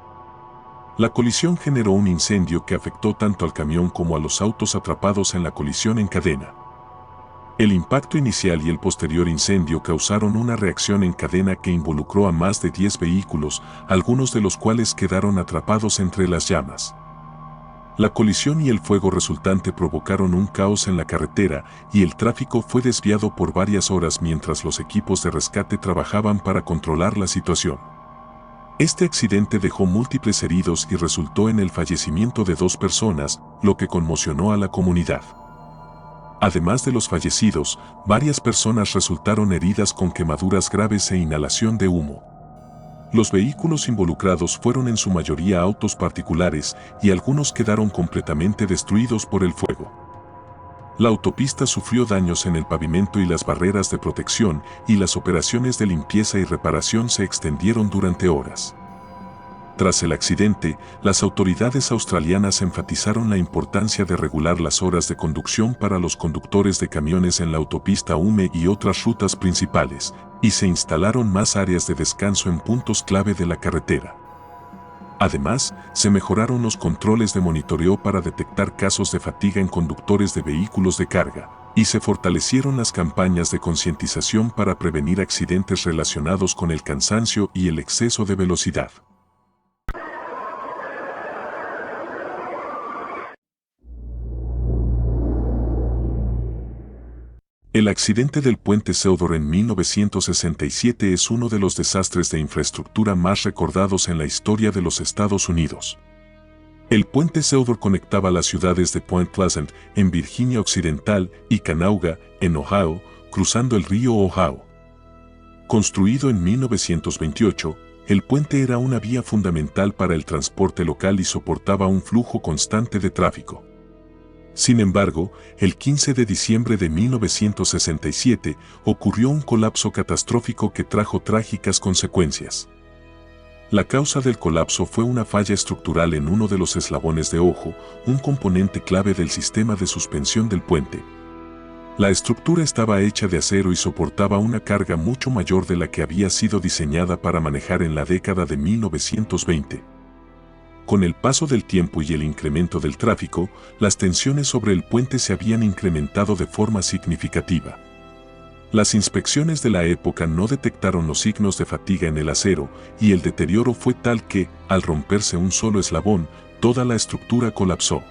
La colisión generó un incendio que afectó tanto al camión como a los autos atrapados en la colisión en cadena. El impacto inicial y el posterior incendio causaron una reacción en cadena que involucró a más de 10 vehículos, algunos de los cuales quedaron atrapados entre las llamas. La colisión y el fuego resultante provocaron un caos en la carretera y el tráfico fue desviado por varias horas mientras los equipos de rescate trabajaban para controlar la situación. Este accidente dejó múltiples heridos y resultó en el fallecimiento de 2 personas, lo que conmocionó a la comunidad. Además de los fallecidos, varias personas resultaron heridas con quemaduras graves e inhalación de humo. Los vehículos involucrados fueron en su mayoría autos particulares y algunos quedaron completamente destruidos por el fuego. La autopista sufrió daños en el pavimento y las barreras de protección, y las operaciones de limpieza y reparación se extendieron durante horas. Tras el accidente, las autoridades australianas enfatizaron la importancia de regular las horas de conducción para los conductores de camiones en la autopista Hume y otras rutas principales, y se instalaron más áreas de descanso en puntos clave de la carretera. Además, se mejoraron los controles de monitoreo para detectar casos de fatiga en conductores de vehículos de carga, y se fortalecieron las campañas de concientización para prevenir accidentes relacionados con el cansancio y el exceso de velocidad. El accidente del puente Seudor en 1967 es uno de los desastres de infraestructura más recordados en la historia de los Estados Unidos. El puente Seudor conectaba las ciudades de Point Pleasant, en Virginia Occidental, y Kanawha, en Ohio, cruzando el río Ohio. Construido en 1928, el puente era una vía fundamental para el transporte local y soportaba un flujo constante de tráfico. Sin embargo, el 15 de diciembre de 1967 ocurrió un colapso catastrófico que trajo trágicas consecuencias. La causa del colapso fue una falla estructural en uno de los eslabones de ojo, un componente clave del sistema de suspensión del puente. La estructura estaba hecha de acero y soportaba una carga mucho mayor de la que había sido diseñada para manejar en la década de 1920. Con el paso del tiempo y el incremento del tráfico, las tensiones sobre el puente se habían incrementado de forma significativa. Las inspecciones de la época no detectaron los signos de fatiga en el acero, y el deterioro fue tal que, al romperse un solo eslabón, toda la estructura colapsó.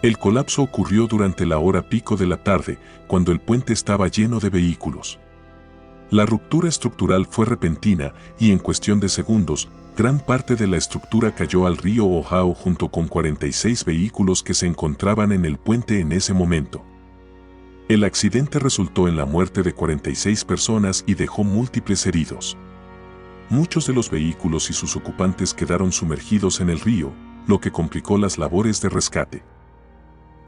El colapso ocurrió durante la hora pico de la tarde, cuando el puente estaba lleno de vehículos. La ruptura estructural fue repentina y en cuestión de segundos, gran parte de la estructura cayó al río Ohio junto con 46 vehículos que se encontraban en el puente en ese momento. El accidente resultó en la muerte de 46 personas y dejó múltiples heridos. Muchos de los vehículos y sus ocupantes quedaron sumergidos en el río, lo que complicó las labores de rescate.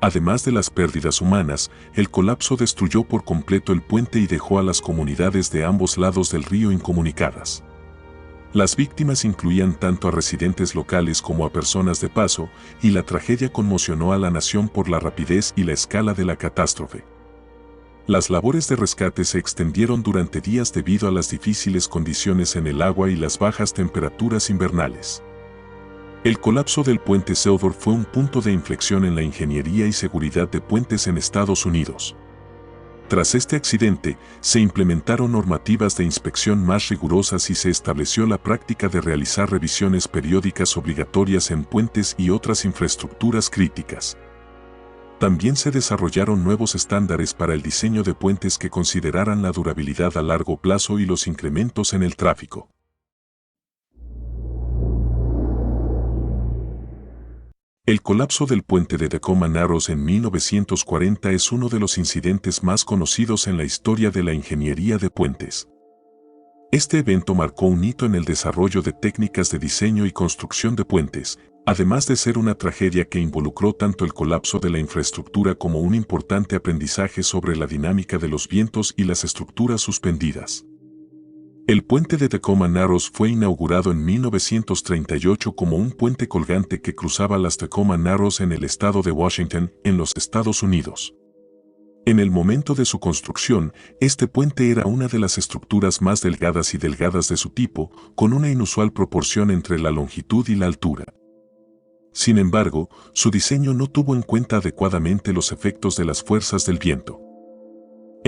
Además de las pérdidas humanas, el colapso destruyó por completo el puente y dejó a las comunidades de ambos lados del río incomunicadas. Las víctimas incluían tanto a residentes locales como a personas de paso, y la tragedia conmocionó a la nación por la rapidez y la escala de la catástrofe. Las labores de rescate se extendieron durante días debido a las difíciles condiciones en el agua y las bajas temperaturas invernales. El colapso del puente Seudor fue un punto de inflexión en la ingeniería y seguridad de puentes en Estados Unidos. Tras este accidente, se implementaron normativas de inspección más rigurosas y se estableció la práctica de realizar revisiones periódicas obligatorias en puentes y otras infraestructuras críticas. También se desarrollaron nuevos estándares para el diseño de puentes que consideraran la durabilidad a largo plazo y los incrementos en el tráfico. El colapso del puente de Tacoma Narrows en 1940 es uno de los incidentes más conocidos en la historia de la ingeniería de puentes. Este evento marcó un hito en el desarrollo de técnicas de diseño y construcción de puentes, además de ser una tragedia que involucró tanto el colapso de la infraestructura como un importante aprendizaje sobre la dinámica de los vientos y las estructuras suspendidas. El puente de Tacoma Narrows fue inaugurado en 1938 como un puente colgante que cruzaba las Tacoma Narrows en el estado de Washington, en los Estados Unidos. En el momento de su construcción, este puente era una de las estructuras más delgadas y delgadas de su tipo, con una inusual proporción entre la longitud y la altura. Sin embargo, su diseño no tuvo en cuenta adecuadamente los efectos de las fuerzas del viento.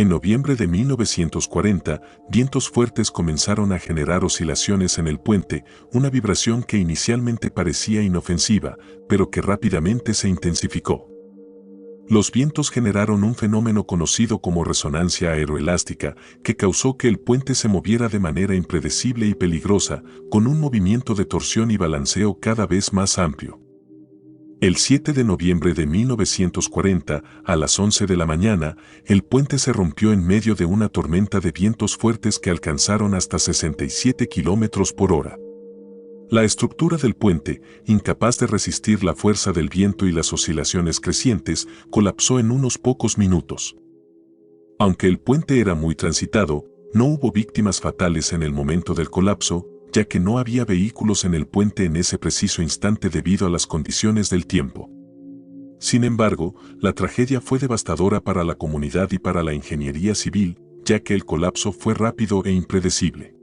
En noviembre de 1940, vientos fuertes comenzaron a generar oscilaciones en el puente, una vibración que inicialmente parecía inofensiva, pero que rápidamente se intensificó. Los vientos generaron un fenómeno conocido como resonancia aeroelástica, que causó que el puente se moviera de manera impredecible y peligrosa, con un movimiento de torsión y balanceo cada vez más amplio. El 7 de noviembre de 1940, a las 11 de la mañana, el puente se rompió en medio de una tormenta de vientos fuertes que alcanzaron hasta 67 kilómetros por hora. La estructura del puente, incapaz de resistir la fuerza del viento y las oscilaciones crecientes, colapsó en unos pocos minutos. Aunque el puente era muy transitado, no hubo víctimas fatales en el momento del colapso, ya que no había vehículos en el puente en ese preciso instante debido a las condiciones del tiempo. Sin embargo, la tragedia fue devastadora para la comunidad y para la ingeniería civil, ya que el colapso fue rápido e impredecible.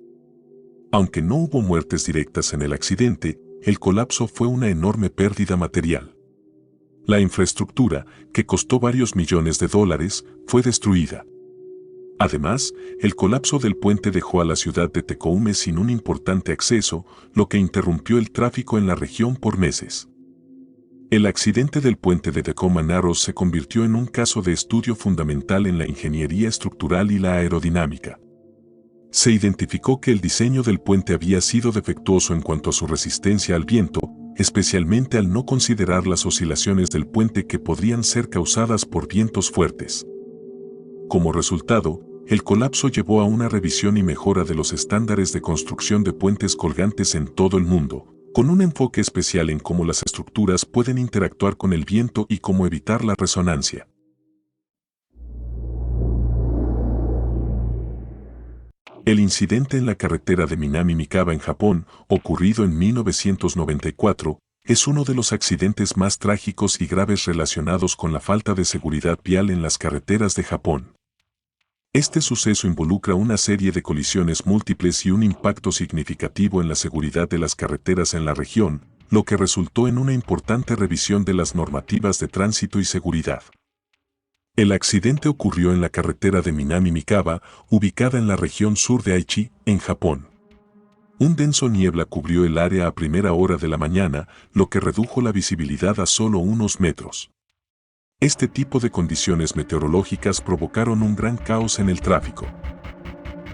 Aunque no hubo muertes directas en el accidente, el colapso fue una enorme pérdida material. La infraestructura, que costó varios millones de dólares, fue destruida. Además, el colapso del puente dejó a la ciudad de Tecoume sin un importante acceso, lo que interrumpió el tráfico en la región por meses. El accidente del puente de Tacoma Narrows se convirtió en un caso de estudio fundamental en la ingeniería estructural y la aerodinámica. Se identificó que el diseño del puente había sido defectuoso en cuanto a su resistencia al viento, especialmente al no considerar las oscilaciones del puente que podrían ser causadas por vientos fuertes. Como resultado, el colapso llevó a una revisión y mejora de los estándares de construcción de puentes colgantes en todo el mundo, con un enfoque especial en cómo las estructuras pueden interactuar con el viento y cómo evitar la resonancia. El incidente en la carretera de Minami-Mikaba en Japón, ocurrido en 1994, es uno de los accidentes más trágicos y graves relacionados con la falta de seguridad vial en las carreteras de Japón. Este suceso involucra una serie de colisiones múltiples y un impacto significativo en la seguridad de las carreteras en la región, lo que resultó en una importante revisión de las normativas de tránsito y seguridad. El accidente ocurrió en la carretera de Minami-Mikaba, ubicada en la región sur de Aichi, en Japón. Un denso niebla cubrió el área a primera hora de la mañana, lo que redujo la visibilidad a solo unos metros. Este tipo de condiciones meteorológicas provocaron un gran caos en el tráfico.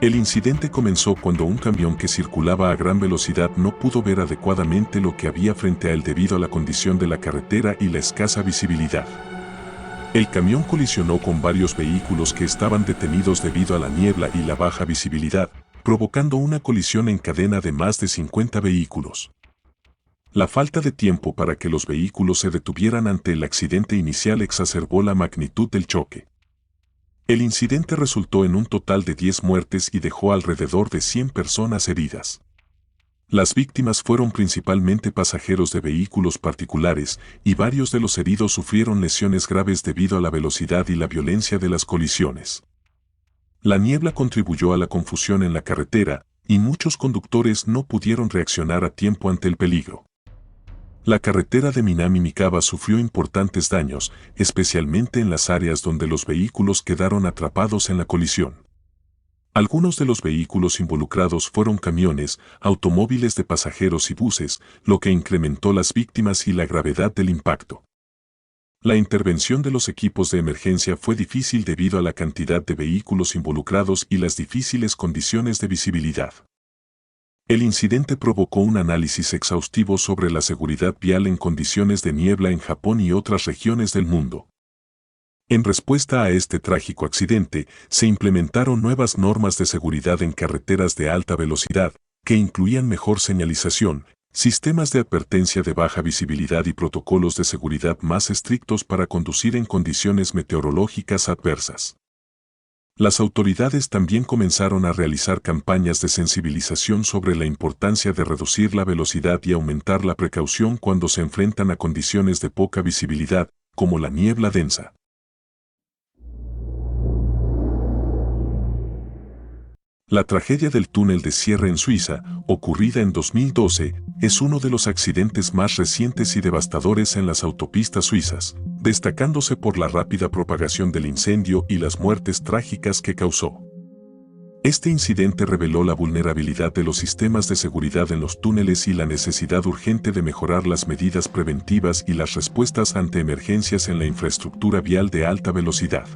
El incidente comenzó cuando un camión que circulaba a gran velocidad no pudo ver adecuadamente lo que había frente a él debido a la condición de la carretera y la escasa visibilidad. El camión colisionó con varios vehículos que estaban detenidos debido a la niebla y la baja visibilidad, provocando una colisión en cadena de más de 50 vehículos. La falta de tiempo para que los vehículos se detuvieran ante el accidente inicial exacerbó la magnitud del choque. El incidente resultó en un total de 10 muertes y dejó alrededor de 100 personas heridas. Las víctimas fueron principalmente pasajeros de vehículos particulares y varios de los heridos sufrieron lesiones graves debido a la velocidad y la violencia de las colisiones. La niebla contribuyó a la confusión en la carretera y muchos conductores no pudieron reaccionar a tiempo ante el peligro. La carretera de Minami-Mikaba sufrió importantes daños, especialmente en las áreas donde los vehículos quedaron atrapados en la colisión. Algunos de los vehículos involucrados fueron camiones, automóviles de pasajeros y buses, lo que incrementó las víctimas y la gravedad del impacto. La intervención de los equipos de emergencia fue difícil debido a la cantidad de vehículos involucrados y las difíciles condiciones de visibilidad. El incidente provocó un análisis exhaustivo sobre la seguridad vial en condiciones de niebla en Japón y otras regiones del mundo. En respuesta a este trágico accidente, se implementaron nuevas normas de seguridad en carreteras de alta velocidad, que incluían mejor señalización, sistemas de advertencia de baja visibilidad y protocolos de seguridad más estrictos para conducir en condiciones meteorológicas adversas. Las autoridades también comenzaron a realizar campañas de sensibilización sobre la importancia de reducir la velocidad y aumentar la precaución cuando se enfrentan a condiciones de poca visibilidad, como la niebla densa. La tragedia del túnel de Sierra en Suiza, ocurrida en 2012, es uno de los accidentes más recientes y devastadores en las autopistas suizas, destacándose por la rápida propagación del incendio y las muertes trágicas que causó. Este incidente reveló la vulnerabilidad de los sistemas de seguridad en los túneles y la necesidad urgente de mejorar las medidas preventivas y las respuestas ante emergencias en la infraestructura vial de alta velocidad.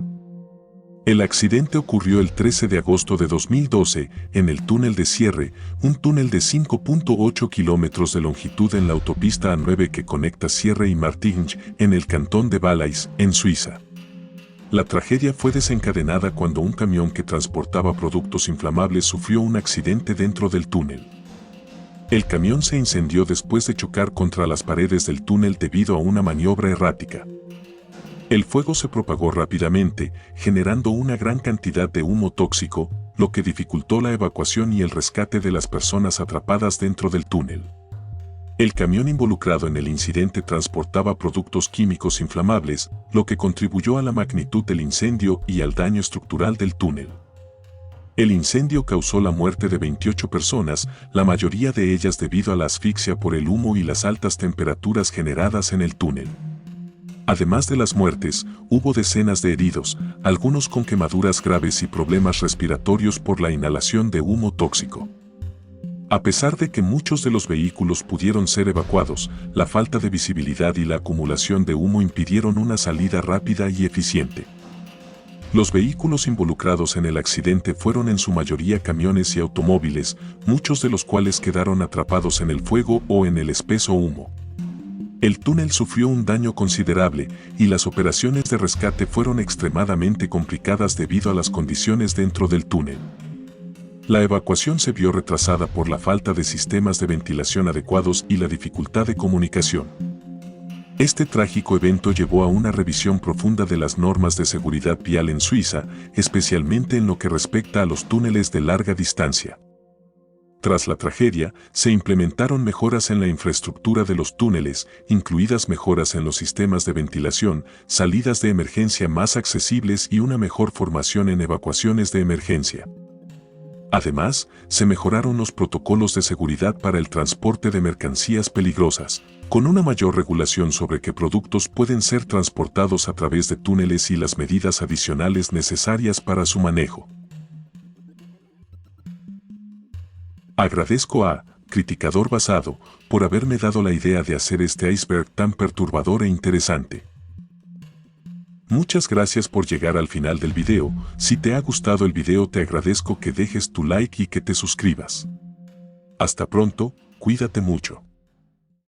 El accidente ocurrió el 13 de agosto de 2012 en el túnel de Sierre, un túnel de 5.8 kilómetros de longitud en la autopista A9 que conecta Sierre y Martigny en el cantón de Valais, en Suiza. La tragedia fue desencadenada cuando un camión que transportaba productos inflamables sufrió un accidente dentro del túnel. El camión se incendió después de chocar contra las paredes del túnel debido a una maniobra errática. El fuego se propagó rápidamente, generando una gran cantidad de humo tóxico, lo que dificultó la evacuación y el rescate de las personas atrapadas dentro del túnel. El camión involucrado en el incidente transportaba productos químicos inflamables, lo que contribuyó a la magnitud del incendio y al daño estructural del túnel. El incendio causó la muerte de 28 personas, la mayoría de ellas debido a la asfixia por el humo y las altas temperaturas generadas en el túnel. Además de las muertes, hubo decenas de heridos, algunos con quemaduras graves y problemas respiratorios por la inhalación de humo tóxico. A pesar de que muchos de los vehículos pudieron ser evacuados, la falta de visibilidad y la acumulación de humo impidieron una salida rápida y eficiente. Los vehículos involucrados en el accidente fueron en su mayoría camiones y automóviles, muchos de los cuales quedaron atrapados en el fuego o en el espeso humo. El túnel sufrió un daño considerable y las operaciones de rescate fueron extremadamente complicadas debido a las condiciones dentro del túnel. La evacuación se vio retrasada por la falta de sistemas de ventilación adecuados y la dificultad de comunicación. Este trágico evento llevó a una revisión profunda de las normas de seguridad vial en Suiza, especialmente en lo que respecta a los túneles de larga distancia. Tras la tragedia, se implementaron mejoras en la infraestructura de los túneles, incluidas mejoras en los sistemas de ventilación, salidas de emergencia más accesibles y una mejor formación en evacuaciones de emergencia. Además, se mejoraron los protocolos de seguridad para el transporte de mercancías peligrosas, con una mayor regulación sobre qué productos pueden ser transportados a través de túneles y las medidas adicionales necesarias para su manejo. Agradezco a Criticador Basado por haberme dado la idea de hacer este iceberg tan perturbador e interesante. Muchas gracias por llegar al final del video. Si te ha gustado el video te agradezco que dejes tu like y que te suscribas. Hasta pronto, cuídate mucho.